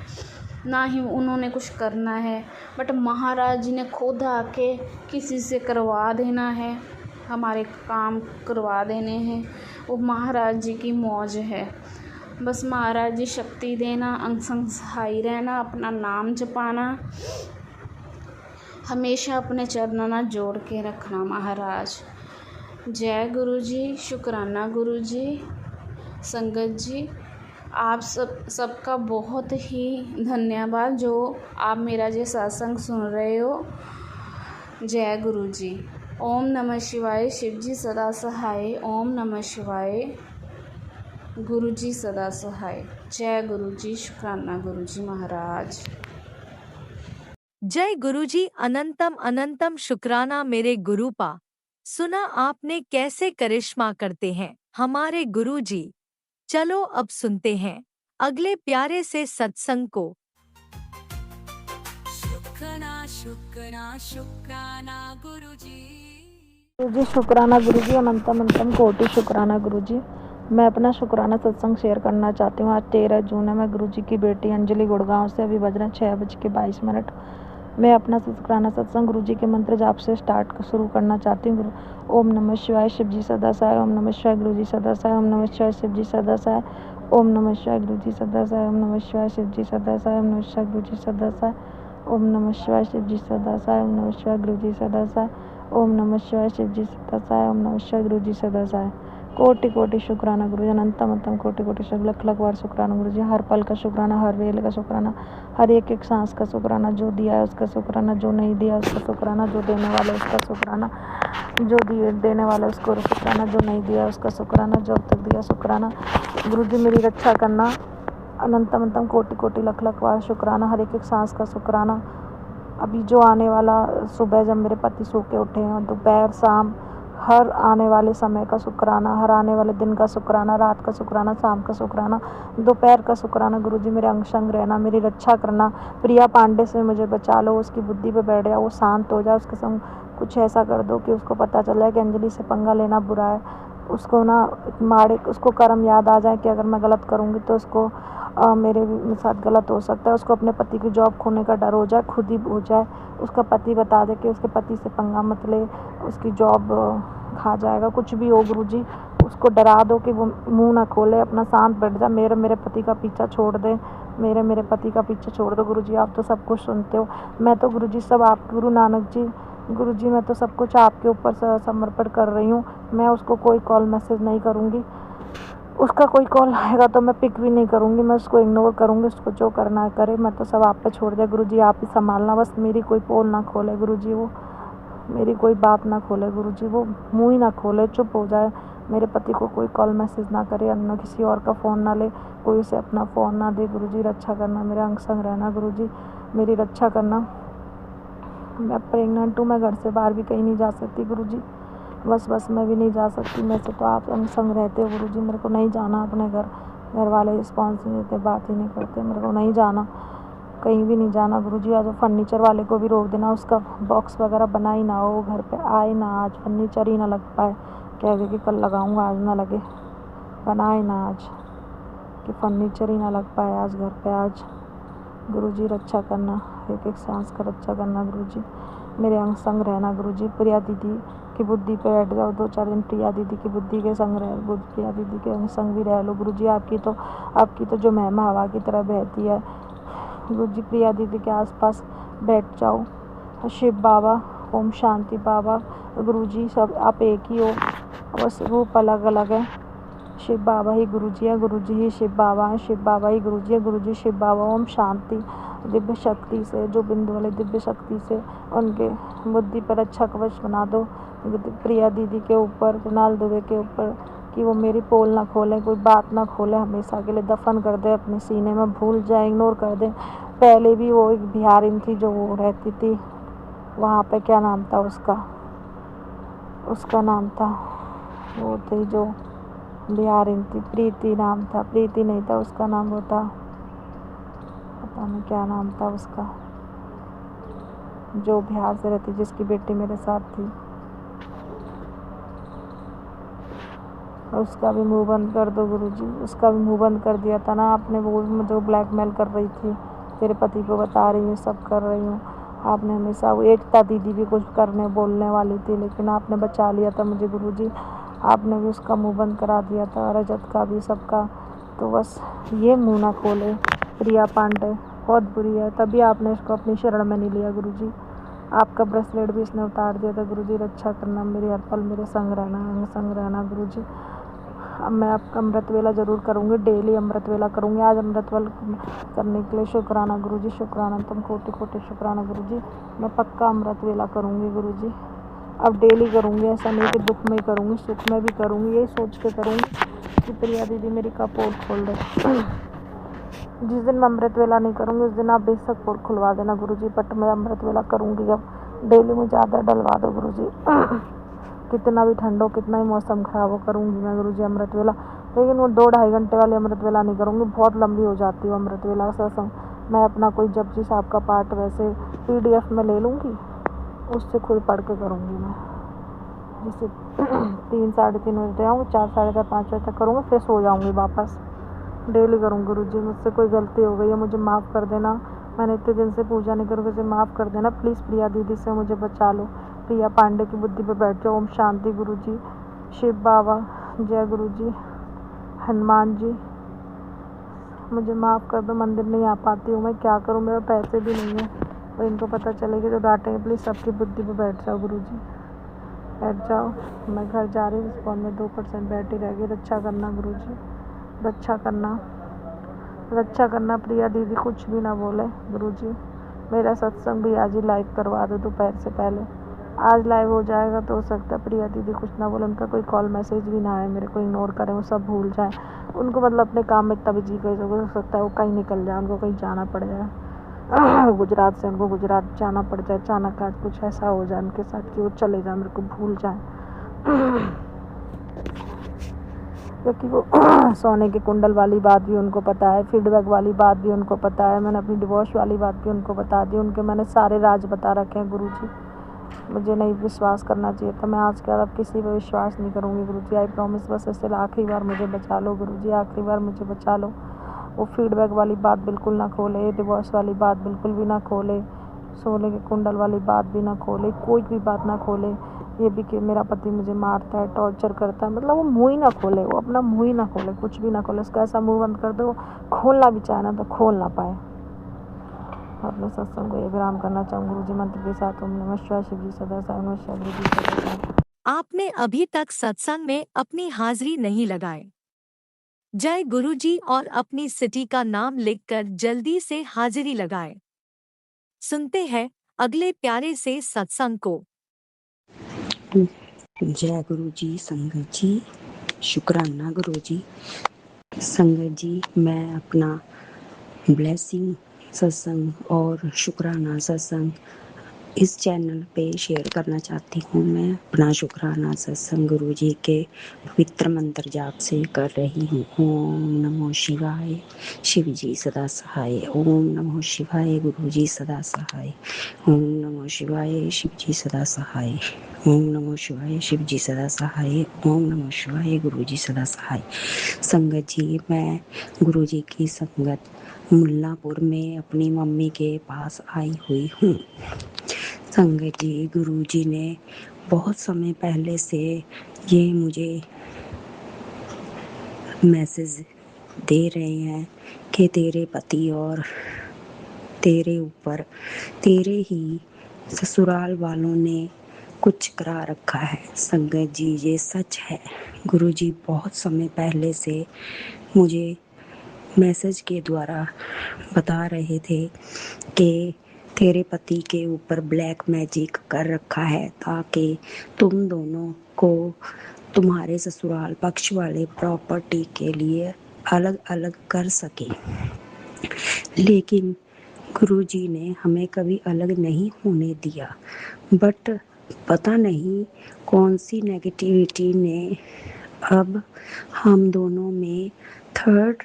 ना ही उन्होंने कुछ करना है। बट महाराज जी ने खुद आके किसी से करवा देना है, हमारे काम करवा देने हैं। वो महाराज जी की मौज है। बस महाराज जी शक्ति देना, अंग संग सहाय रहना, अपना नाम जपाना, हमेशा अपने चरणों में जोड़ के रखना महाराज। जय गुरु जी, शुक्राना गुरु जी। संगत जी, आप सबका बहुत ही धन्यवाद जो आप मेरा ये सत्संग सुन रहे हो। जय गुरु जी। ओम नमः शिवाय। शिव जी सदा सहाय। ओम नमः शिवाय। गुरु जी सदा सहाय। जय गुरु जी, शुक्राना गुरु जी महाराज। जय गुरुजी। अनंतम अनंतम शुक्राना मेरे गुरुपा। सुना आपने कैसे करिश्मा करते हैं हमारे गुरुजी। चलो अब सुनते हैं अगले प्यारे से सत्संग को। शुक्राना शुक्राना शुक्राना गुरुजी। गुरुजी शुक्राना गुरुजी, अनंतम अनंतम कोटि शुक्राना गुरुजी। मैं अपना शुक्राना सत्संग शेयर करना चाहती हूँ। आज 13 जून है। मैं गुरुजी की बेटी अंजलि गुड़गांव से। अभी बज रहे हैं 6:22। मैं अपना शुक्राना सत्संग गुरुजी के मंत्र जाप से शुरू करना चाहती हूँ। ओम नमः शिवाय। शिव जी सदा सहाय। ओम नमः शिवाय। गुरुजी सदा सहाय। ओम नमः शिवाय। शिव जी सदा सहाय। ओम नमः शिवाय। गुरुजी सदा सहाय। ओम नमः शिवाय। शिव जी सदा सहाय। ओम नमः शिवाय। गुरुजी सदा सहाय। ओम नमः शिवाय। शिव जी सदा सहाय। ओम नमः शिवाय। गुरुजी सदा सहाय। ओम नमः शिवाय। शिव जी सदा सहाय। ओम नमः शिवाय। गुरुजी सदा सहाय। कोटि कोटि शुक्राना गुरुजी। अनंतम अनंतम कोटि कोटि लख लख बार शुक्राना गुरुजी। हर पल का शुक्राना, हर वेले का शुक्राना, हर एक एक सांस का शुक्राना। जो दिया है उसका शुक्राना, जो नहीं दिया उसका शुक्राना, जो देने वाला उसका शुक्राना, जो देने वाला उसको शुक्राना, जो नहीं दिया उसका शुक्राना, जो अब तक दिया शुक्राना। गुरुजी मेरी रक्षा करना। अनंतम अनंतम कोटि कोटि लख लख बार शुक्राना, हर एक एक सांस का शुक्राना। अभी जो आने वाला सुबह जब मेरे पति सो के उठे हैं, दोपहर शाम, हर आने वाले समय का शुक्राना, हर आने वाले दिन का शुक्राना, रात का शुक्राना, शाम का शुक्राना, दोपहर का शुक्राना। गुरुजी मेरे अंग संग रहना, मेरी रक्षा करना। प्रिया पांडे से मुझे बचा लो, उसकी बुद्धि पे बैठ गया, वो शांत हो जाए, उसके संग कुछ ऐसा कर दो कि उसको पता चल जाए कि अंजलि से पंगा लेना बुरा है। उसको ना उसको कर्म याद आ जाए कि अगर मैं गलत करूँगी तो उसको मेरे साथ गलत हो सकता है। उसको अपने पति की जॉब खोने का डर हो जाए, खुद ही हो जाए। उसका पति बता दे कि उसके पति से पंगा मत ले, उसकी जॉब खा जाएगा। कुछ भी हो गुरुजी, उसको डरा दो कि वो मुंह ना खोले, अपना शांत बैठ जाए। मेरे पति का पीछा छोड़ दे, मेरे पति का पीछा छोड़ दो। गुरुजी आप तो सब कुछ सुनते हो। मैं तो गुरुजी सब आप, गुरु नानक जी, गुरुजी मैं तो सब कुछ आपके ऊपर समर्पण कर रही हूँ। मैं उसको कोई कॉल मैसेज नहीं करूँगी। उसका कोई कॉल आएगा तो मैं पिक भी नहीं करूँगी, मैं उसको इग्नोर करूँगी। उसको जो करना है करे, मैं तो सब आप पे छोड़ दिया। गुरुजी आप ही संभालना, बस मेरी कोई पोल ना खोले गुरुजी, वो मेरी कोई बात ना खोले गुरुजी, वो मुँह ही ना खोले, चुप हो जाए। मेरे पति को कोई कॉल मैसेज ना करे, अन्य किसी और का फ़ोन ना ले, कोई उसे अपना फ़ोन ना दे। गुरुजी रक्षा करना, मेरे अंग संग रहना गुरुजी, मेरी रक्षा करना। मैं प्रेग्नेंट हूँ, मैं घर से बाहर भी कहीं नहीं जा सकती गुरुजी, बस मैं भी नहीं जा सकती। मैं से तो आप अंग संग रहते हो गुरुजी, मेरे को नहीं जाना अपने घर वाले रिस्पॉन्स नहीं देते, बात ही नहीं करते, मेरे को नहीं जाना, कहीं भी नहीं जाना गुरुजी। आज फर्नीचर वाले को भी रोक देना, उसका बॉक्स वगैरह बना ही ना हो, घर पे आए ना, आज फर्नीचर ही ना लग पाए, कह दे कि कल लगाऊंगा आज ना लगे, बनाए ना आज, कि फर्नीचर ही ना लग पाए आज घर पे आज। गुरुजी रक्षा करना, एक एक सांस का रक्षा करना गुरुजी, मेरे अंग संग रहना गुरुजी। प्रिया दीदी की बुद्धि पे बैठ जाओ 2-4 दिन, प्रिया दीदी की बुद्धि के संग रह, प्रिया दीदी के अंग संग भी रह लो गुरुजी। आपकी तो जो महिमा हवा की तरह बहती है गुरुजी, प्रिया दीदी के आसपास बैठ जाओ। शिव बाबा, ओम शांति बाबा, गुरुजी सब आप एक ही हो, बस रूप अलग अलग है। शिव बाबा ही गुरुजी है, गुरुजी ही शिव बाबा है, शिव बाबा ही गुरुजी है, गुरुजी शिव बाबा। ओम शांति। दिव्य शक्ति से, जो बिंदु वाले दिव्य शक्ति से उनके बुद्धि पर अच्छा कवच बना दो प्रिया दीदी के ऊपर, कुणाल दुबे के ऊपर, कि वो मेरी पोल ना खोले, कोई बात ना खोले, हमेशा के लिए दफन कर दे अपने सीने में, भूल जाए, इग्नोर कर दे। पहले भी वो एक बिहारिन थी जो वो रहती थी वहाँ पे, क्या नाम था उसका नाम था, वो थी जो बिहारिन थी, प्रीति नाम था, प्रीति नहीं था उसका नाम, वो था पता नहीं क्या नाम था उसका, जो बिहार से रहती, जिसकी बेटी मेरे साथ थी, उसका भी मुंह बंद कर दो गुरुजी। उसका भी मुंह बंद कर दिया था ना आपने। वो मुझे ब्लैकमेल कर रही थी, तेरे पति को बता रही हूँ, सब कर रही हूँ। आपने हमेशा, वो एकता दीदी भी कुछ करने बोलने वाली थी, लेकिन आपने बचा लिया था मुझे गुरुजी। आपने भी उसका मुंह बंद करा दिया था, रजत का भी, सबका। तो बस ये मुंह ना खोले। प्रिया पांडे बहुत बुरी है, तभी आपने इसको अपनी शरण में नहीं लिया गुरुजी। आपका ब्रेसलेट भी इसने उतार दिया था गुरुजी। रक्षा करना मेरी, हर पल मेरे संग रहना गुरुजी। अब मैं आपका अमृत वेला ज़रूर करूँगी, डेली अमृत वेला करूँगी। आज अमृत वेला करने के लिए शुक्राना गुरुजी, शुक्राना, तुम कोटि कोटि शुक्राना गुरुजी। मैं पक्का अमृत वेला करूँगी गुरुजी। अब डेली करूँगी, ऐसा नहीं कि दुख में करूँगी, सुख में भी करूँगी। यही सोच के करूँगी कि प्रिया दीदी मेरी का पोल खोल दे। जिस दिन मैं अमृत वेला नहीं करूँगी उस दिन आप बेशक पोल खुलवा देना गुरुजी, बट मैं अमृत वेला करूँगी। अब डेली मुझे आदर डलवा दो गुरुजी। कितना भी ठंड हो, कितना ही मौसम खराब हो, करूँगी मैं गुरुजी अमृत वेला। लेकिन वो 2-2.5 घंटे वाली अमृत वेला नहीं करूँगी, बहुत लंबी हो जाती है अमृत वेला। सत्संग मैं अपना कोई जपजी साहब का पाठ वैसे PDF में ले लूँगी, उससे खुद पढ़ के करूँगी मैं। जैसे 3-3:30 बजे आऊँगी, 4, 4:30, 5 बजे तक करूँगी, फिर सो जाऊँगी वापस। डेली करूँगी गुरुजी। मुझसे कोई गलती हो गई है, मुझे माफ़ कर देना। मैंने इतने दिन से पूजा नहीं करूँगी, मुझे माफ़ कर देना प्लीज़। प्रिया दीदी से मुझे बचा लो। प्रिया पांडे की बुद्धि पे बैठ जाओ। ओम शांति गुरुजी। शिव बाबा, जय गुरुजी। हनुमान जी, मुझे माफ़ कर दो। मंदिर नहीं आ पाती हूँ मैं, क्या करूँ, मेरे पैसे भी नहीं है। और इनको पता चलेगी तो डांटेंगे। प्लीज़ सबकी बुद्धि पे बैठ जाओ गुरुजी, बैठ जाओ। मैं घर जा रही हूँ, इस फोन में 2% बैटरी रह गई। रक्षा करना गुरुजी, रक्षा करना, रक्षा करना। प्रिया दीदी कुछ भी ना बोले गुरुजी। मेरा सत्संग भी आज ही लाइव करवा दो दोपहर से पहले। आज लाइव हो जाएगा तो हो सकता है प्रिया दीदी कुछ ना बोले, उनका कोई कॉल मैसेज भी ना आए, मेरे को इग्नोर करें, वो सब भूल जाए। उनको मतलब अपने काम में इतना बिजी कर हो सकता है वो कहीं निकल जाए, उनको कहीं जाना पड़ जाए। गुजरात से उनको गुजरात जाना पड़ जाए अचानक, आज कुछ ऐसा हो जाए उनके साथ कि वो चले जाए, मेरे को भूल जाए। क्योंकि वो सोने के कुंडल वाली बात भी उनको पता है, फीडबैक वाली बात भी उनको पता है, मैंने अपनी डिवोर्स वाली बात भी उनको बता दी। उनके मैंने सारे राज बता रखे हैं गुरुजी। मुझे नहीं विश्वास करना चाहिए था। मैं आज के बाद अब किसी पर विश्वास नहीं करूँगी गुरुजी। I promise. बस इससे आखिरी बार मुझे बचा लो गुरुजी, आखिरी बार मुझे बचा लो। वो फीडबैक वाली बात बिल्कुल ना खोले, डिवोर्स वाली बात बिल्कुल भी ना खोले, सोने के कुंडल वाली बात भी ना खोले, कोई भी बात ना खोले। ये भी कि मेरा पति मुझे मारता है, टॉर्चर करता है, मतलब वो मुँह ही ना खोले, वो अपना मुँह ही ना खोले, कुछ भी ना खोले। उसका ऐसा मुँह बंद कर दो, खोलना भी चाहे ना तो खोल ना पाए। अपने सत्संग को ये विराम करना चाहूँ गुरुजी मंत्र के साथ। ओम नमः शिवाय। शिव जी सदा साई, नमः शिवाय गुरुजी सदा साई। आपने अभी तक सत्संग में अपनी हाजिरी नहीं लगाए। जय गुरुजी और अपनी सिटी का नाम लिखकर जल्दी से हाजिरी लगाएं। सुनते हैं अगले प्यारे से सत्संग को। जय गुरु जी। संगत जी, शुक्राना गुरु जी। संगत जी, मैं अपना ब्लेसिंग सत्संग और शुक्राना सत्संग इस चैनल पे शेयर करना चाहती हूँ। मैं अपना शुक्राना सत्संग गुरु जी के पवित्र मंत्र जाप से कर रही हूँ। ओम नमो शिवाय, शिव जी सदा सहाय। ओम नमो शिवाय, गुरु जी सदा सहाय। ओम नमो शिवाय, शिव जी सदा सहाय। ओम नमो शिवाय, शिव जी सदा सहाय। ओम नमो शिवाय, गुरु जी सदा सहाय। संगत जी, मैं गुरु जी की संगत मुल्लापुर में अपनी मम्मी के पास आई हुई हूँ। संगत जी, गुरु जी ने बहुत समय पहले से ये मुझे मैसेज दे रहे हैं कि तेरे पति और तेरे ऊपर तेरे ही ससुराल वालों ने कुछ करा रखा है। संगत जी, ये सच है। गुरु जी बहुत समय पहले से मुझे मैसेज के द्वारा बता रहे थे कि तेरे पति के ऊपर ब्लैक मैजिक कर रखा है ताकि तुम दोनों को तुम्हारे ससुराल पक्ष वाले प्रॉपर्टी के लिए अलग अलग कर सके। लेकिन गुरुजी ने हमें कभी अलग नहीं होने दिया, बट पता नहीं कौन सी नेगेटिविटी ने अब हम दोनों में थर्ड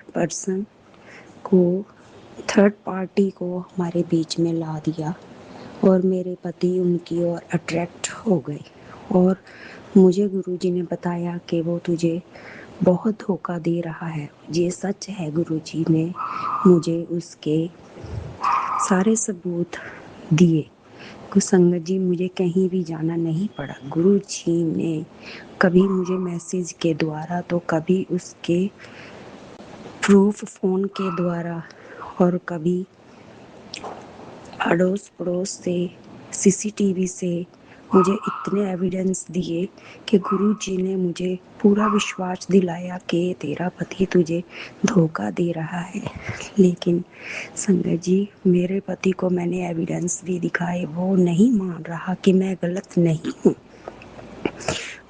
पार्टी को हमारे बीच में ला दिया और मेरे पति उनकी ओर अट्रैक्ट हो गए और मुझे गुरुजी ने बताया कि वो तुझे बहुत धोखा दे रहा है। ये सच है। गुरुजी ने मुझे उसके सारे सबूत दिए। संगत जी, मुझे कहीं भी जाना नहीं पड़ा। गुरुजी ने कभी मुझे मैसेज के द्वारा तो कभी उसके प्रूफ फ़ोन के द्वारा और कभी अड़ोस पड़ोस से सीसीटीवी से मुझे इतने एविडेंस दिए कि गुरुजी ने मुझे पूरा विश्वास दिलाया कि तेरा पति तुझे धोखा दे रहा है। लेकिन संगत जी, मेरे पति को मैंने एविडेंस भी दिखाए, वो नहीं मान रहा कि मैं गलत नहीं हूँ।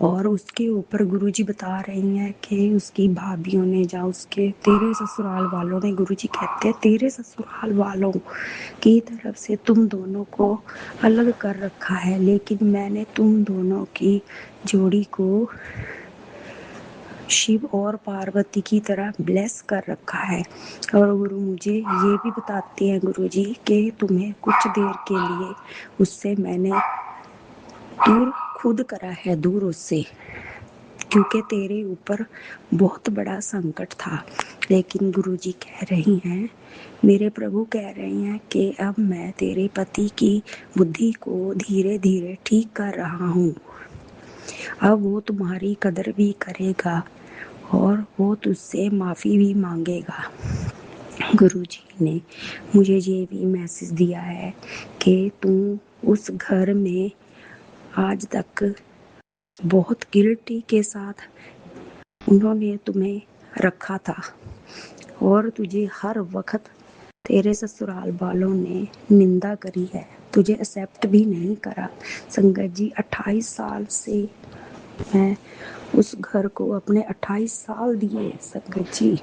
और उसके ऊपर गुरुजी बता रही हैं कि उसकी भाभीयों ने या उसके तेरे ससुराल वालों ने, गुरुजी कहते हैं तेरे ससुराल वालों की तरफ से तुम दोनों को अलग कर रखा है, लेकिन मैंने तुम दोनों की जोड़ी को शिव और पार्वती की तरह ब्लेस कर रखा है। और गुरु मुझे ये भी बताते हैं गुरुजी कि तुम्हें कुछ देर के लिए उससे मैंने दूर खुद करा है, दूर उससे, क्योंकि तेरे ऊपर बहुत बड़ा संकट था। लेकिन गुरुजी कह रही हैं, मेरे प्रभु कह रही हैं कि अब मैं तेरे पति की बुद्धि को धीरे धीरे ठीक कर रहा हूँ। अब वो तुम्हारी कदर भी करेगा और वो तुझसे माफ़ी भी मांगेगा। गुरुजी ने मुझे ये भी मैसेज दिया है कि तुम उस घर में आज तक बहुत गिल्टी के साथ उन्होंने तुम्हें रखा था और तुझे हर वक्त तेरे ससुराल वालों ने निंदा करी है, तुझे एक्सेप्ट भी नहीं करा। संगत जी, 28 साल से मैं उस घर को अपने 28 साल दिए संगत जी,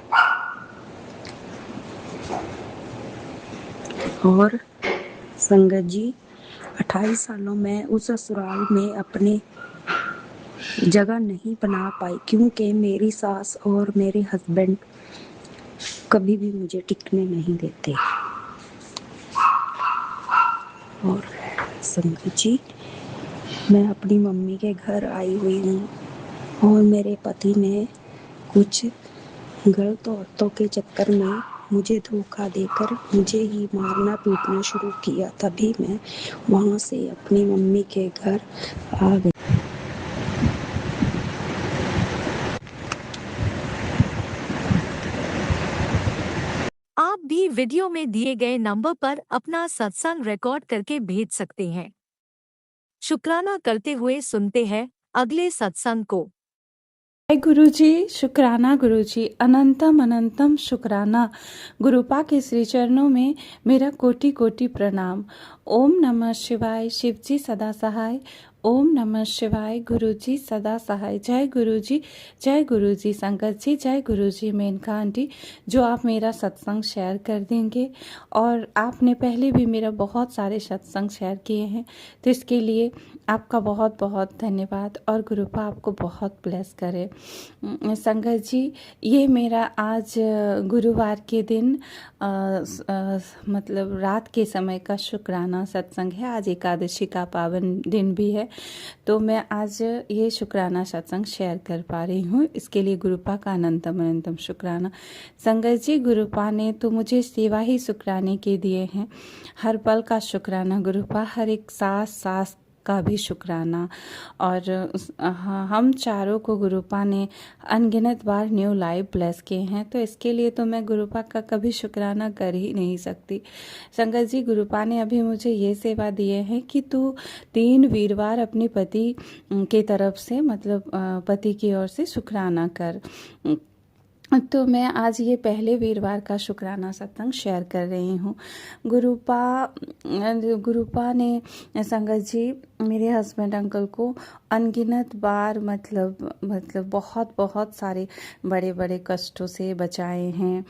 और संगत जी 28 सालों में उस ससुराल में अपने जगह नहीं बना पाई, क्योंकि मेरी सास और मेरे हस्बैंड कभी भी मुझे टिकने नहीं देते। और संगत जी, मैं अपनी मम्मी के घर आई हुई हूँ और मेरे पति ने कुछ गलत औरतों के चक्कर में मुझे धोखा देकर मुझे ही मारना पीटना शुरू किया। तभी मैं वहाँ से अपनी मम्मी के घर आ गई। आप भी वीडियो में दिए गए नंबर पर अपना सत्संग रिकॉर्ड करके भेज सकते हैं। शुक्राना करते हुए सुनते हैं अगले सत्संग को। जय गुरु जी, शुक्राना गुरु जी, अनंतम अनंतम शुक्राना। गुरुपा के श्री चरणों में मेरा कोटि कोटि प्रणाम। ओम नमः शिवाय, शिव जी सदा सहाय। ओम नमः शिवाय, गुरु जी सदा सहाय। जय गुरु जी, जय गुरु जी संगत जी, जय गुरु जी मेनका आंटी, जो आप मेरा सत्संग शेयर कर देंगे। और आपने पहले भी मेरा बहुत सारे सत्संग शेयर किए हैं, तो इसके लिए आपका बहुत बहुत धन्यवाद और गुरुपा आपको बहुत ब्लेस करे। संगत जी, ये मेरा आज गुरुवार के दिन मतलब रात के समय का शुक्राना सत्संग है। आज एकादशी का पावन दिन भी है, तो मैं आज ये शुक्राना सत्संग शेयर कर पा रही हूँ। इसके लिए गुरुपा का अनंतम अनंतम शुक्राना। संगत जी, गुरुपा ने तो मुझे सेवा ही शुक्राने के दिए हैं। हर पल का शुक्राना गुरुपा, हर एक सांस का भी शुक्राना। और हम चारों को गुरुपा ने अनगिनत बार न्यू लाइफ ब्लेस किए हैं, तो इसके लिए तो मैं गुरुपा का कभी शुक्राना कर ही नहीं सकती। संगत जी, गुरुपा ने अभी मुझे ये सेवा दिए हैं कि तू 3 वीरवार अपने पति के तरफ से, मतलब पति की ओर से शुक्राना कर। तो मैं आज ये पहले वीरवार का शुक्राना सत्संग शेयर कर रही हूँ। गुरुपा ने संगत जी मेरे हस्बैंड अंकल को अनगिनत बार मतलब बहुत बहुत सारे बड़े बड़े कष्टों से बचाए हैं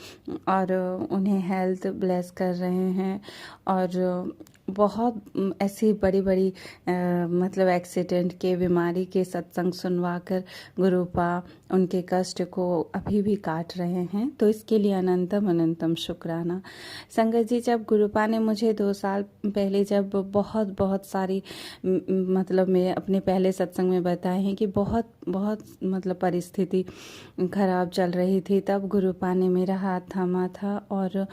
और उन्हें हेल्थ ब्लेस कर रहे हैं। और बहुत ऐसी बड़ी बड़ी मतलब एक्सीडेंट के बीमारी के सत्संग सुनवा कर गुरुपा उनके कष्ट को अभी भी काट रहे हैं। तो इसके लिए अनंतम अनंतम शुक्राना। संगत जी, जब गुरुपा ने मुझे 2 साल पहले जब बहुत बहुत सारी मतलब मैं अपने पहले सत्संग में बताए हैं कि बहुत बहुत मतलब परिस्थिति खराब चल रही थी, तब गुरुपा ने मेरा हाथ थामा था। और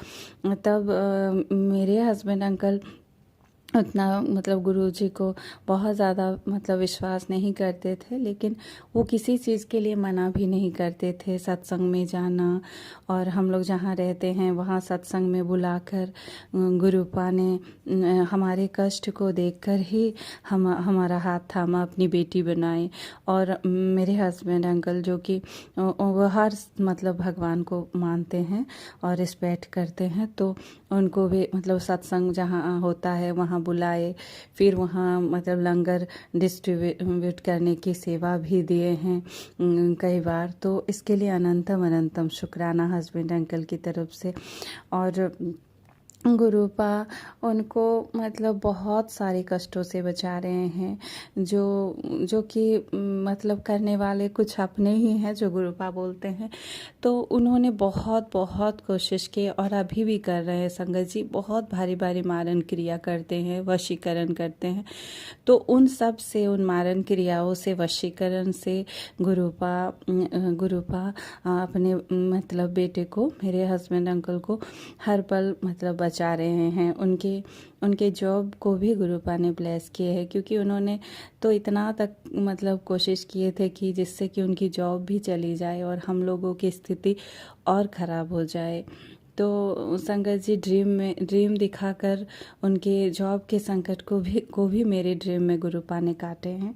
तब मेरे हस्बैंड अंकल उतना मतलब गुरुजी को बहुत ज़्यादा मतलब विश्वास नहीं करते थे, लेकिन वो किसी चीज़ के लिए मना भी नहीं करते थे सत्संग में जाना। और हम लोग जहाँ रहते हैं वहाँ सत्संग में बुलाकर गुरुपा ने हमारे कष्ट को देखकर ही हमारा हाथ थामा, अपनी बेटी बनाए। और मेरे हस्बैंड अंकल जो कि वो हर मतलब भगवान को मानते हैं और रिस्पेक्ट करते हैं, तो उनको भी मतलब सत्संग जहाँ होता है वहाँ बुलाए, फिर वहाँ मतलब लंगर डिस्ट्रीब्यूट करने की सेवा भी दिए हैं कई बार। तो इसके लिए अनंतम अनंतम शुक्राना हस्बैंड अंकल की तरफ से। और गुरुपा उनको मतलब बहुत सारे कष्टों से बचा रहे हैं, जो कि मतलब करने वाले कुछ अपने ही हैं जो गुरुपा बोलते हैं। तो उन्होंने बहुत बहुत कोशिश की और अभी भी कर रहे हैं संगत जी। बहुत भारी भारी मारण क्रिया करते हैं, वशीकरण करते हैं। तो उन सब से, उन मारण क्रियाओं से, वशीकरण से गुरुपा अपने मतलब बेटे को, मेरे हस्बैंड अंकल को हर पल मतलब बचा रहे हैं। उनके जॉब को भी गुरुपा ने ब्लेस किए हैं, क्योंकि उन्होंने तो इतना तक मतलब कोशिश किए थे कि जिससे कि उनकी जॉब भी चली जाए और हम लोगों की स्थिति और ख़राब हो जाए। तो संगत जी, ड्रीम दिखाकर उनके जॉब के संकट को भी मेरे ड्रीम में गुरुपा ने काटे हैं।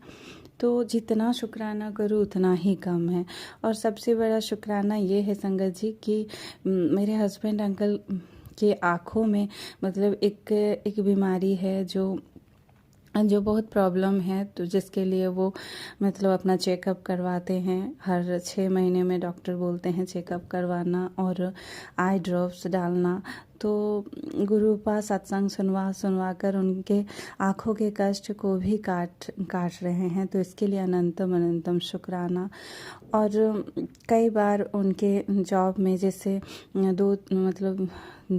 तो जितना शुक्राना करूँ उतना ही कम है। और सबसे बड़ा शुक्राना ये है संगत जी कि मेरे हस्बैंड अंकल के आँखों में मतलब एक बीमारी है जो बहुत प्रॉब्लम है, तो जिसके लिए वो मतलब अपना चेकअप करवाते हैं। हर 6 महीने में डॉक्टर बोलते हैं चेकअप करवाना और आई ड्रॉप्स डालना। तो गुरुपा सत्संग सुनवा कर उनके आँखों के कष्ट को भी काट रहे हैं। तो इसके लिए अनंतम अनंतम शुक्राना। और कई बार उनके जॉब में जैसे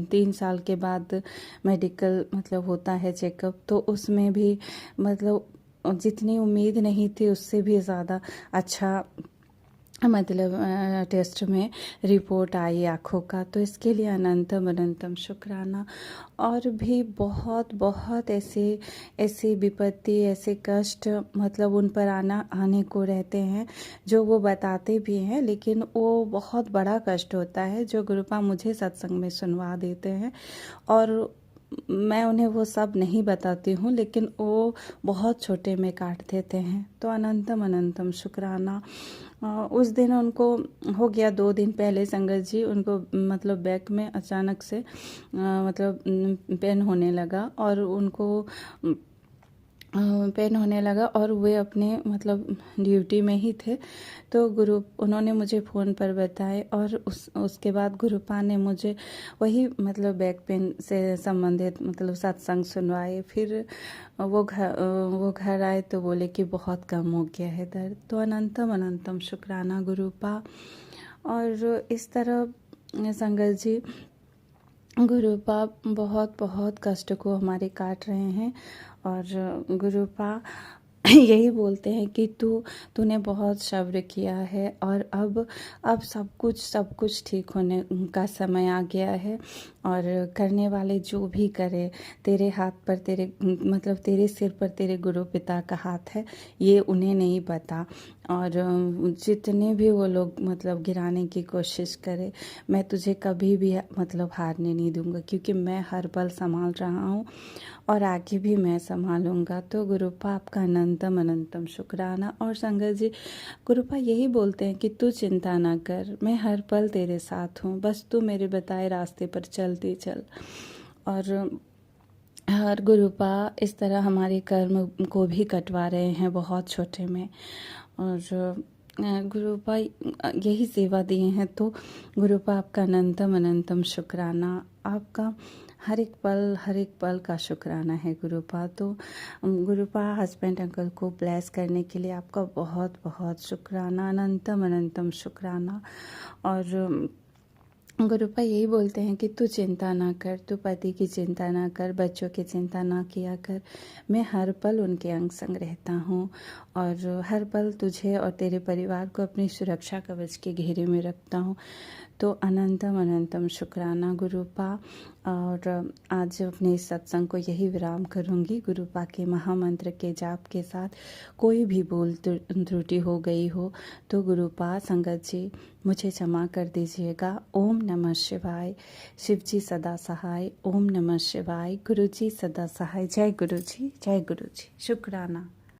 3 साल के बाद मेडिकल मतलब होता है चेकअप, तो उसमें भी मतलब जितनी उम्मीद नहीं थी उससे भी ज़्यादा अच्छा मतलब टेस्ट में रिपोर्ट आई आँखों का। तो इसके लिए अनंतम अनंतम शुक्राना। और भी बहुत बहुत ऐसी विपत्ति, ऐसे कष्ट मतलब उन पर आने को रहते हैं जो वो बताते भी हैं, लेकिन वो बहुत बड़ा कष्ट होता है जो गुरुपा मुझे सत्संग में सुनवा देते हैं। और मैं उन्हें वो सब नहीं बताती हूँ, लेकिन वो बहुत छोटे में काट देते हैं। तो अनंतम अनंतम शुक्राना। उस दिन उनको हो गया 2 दिन पहले संगत जी, उनको मतलब बैक में अचानक से मतलब पेन होने लगा और उनको पेन होने लगा और वे अपने मतलब ड्यूटी में ही थे। तो उन्होंने मुझे फ़ोन पर बताए और उसके बाद गुरुपा ने मुझे वही मतलब बैक पेन से संबंधित मतलब सत्संग सुनवाए। फिर वो घर आए तो बोले कि बहुत कम हो गया है दर्द। तो अनंतम अनंतम शुक्राना गुरुपा। और इस तरह संगत जी, गुरुपा बहुत बहुत कष्ट को हमारे काट रहे हैं। और गुरुपा यही बोलते हैं कि तूने बहुत सब्र किया है और अब सब कुछ ठीक होने का समय आ गया है। और करने वाले जो भी करे, तेरे हाथ पर मतलब तेरे सिर पर तेरे गुरु पिता का हाथ है, ये उन्हें नहीं पता। और जितने भी वो लोग मतलब गिराने की कोशिश करे, मैं तुझे कभी भी मतलब हारने नहीं दूंगा, क्योंकि मैं हर पल संभाल रहा हूँ और आगे भी मैं संभालूंगा। तो गुरुपा आपका अनंतम अनंतम शुक्राना। और संगत जी, गुरुपा यही बोलते हैं कि तू चिंता ना कर, मैं हर पल तेरे साथ हूँ, बस तू मेरे बताए रास्ते पर चलती चल। और और गुरुपा इस तरह हमारे कर्म को भी कटवा रहे हैं बहुत छोटे में। और गुरुपा यही सेवा दिए हैं, तो गुरुपा आपका अनंतम अनंतम शुक्राना, आपका हर एक पल का शुक्राना है गुरुपा। तो गुरुपा हस्बैंड अंकल को ब्लेस करने के लिए आपका बहुत बहुत शुक्राना, अनंतम अनंतम शुक्राना। और गुरुपा यही बोलते हैं कि तू चिंता ना कर, तू पति की चिंता ना कर, बच्चों की चिंता ना किया कर, मैं हर पल उनके अंग संग रहता हूँ और हर पल तुझे और तेरे परिवार को अपनी सुरक्षा कवच के घेरे में रखता हूँ। तो अनंतम अनंतम शुक्राना गुरुपा। और आज अपने इस सत्संग को यही विराम करूँगी गुरुपा के महामंत्र के जाप के साथ। कोई भी भूल त्रुटि हो गई हो तो गुरुपा संगत जी मुझे क्षमा कर दीजिएगा। ओम नमः शिवाय। शिव जी सदा सहाय। ओम नमः शिवाय। गुरु जी सदा सहाय। जय गुरु जी, जय गुरु जी। शुक्राना।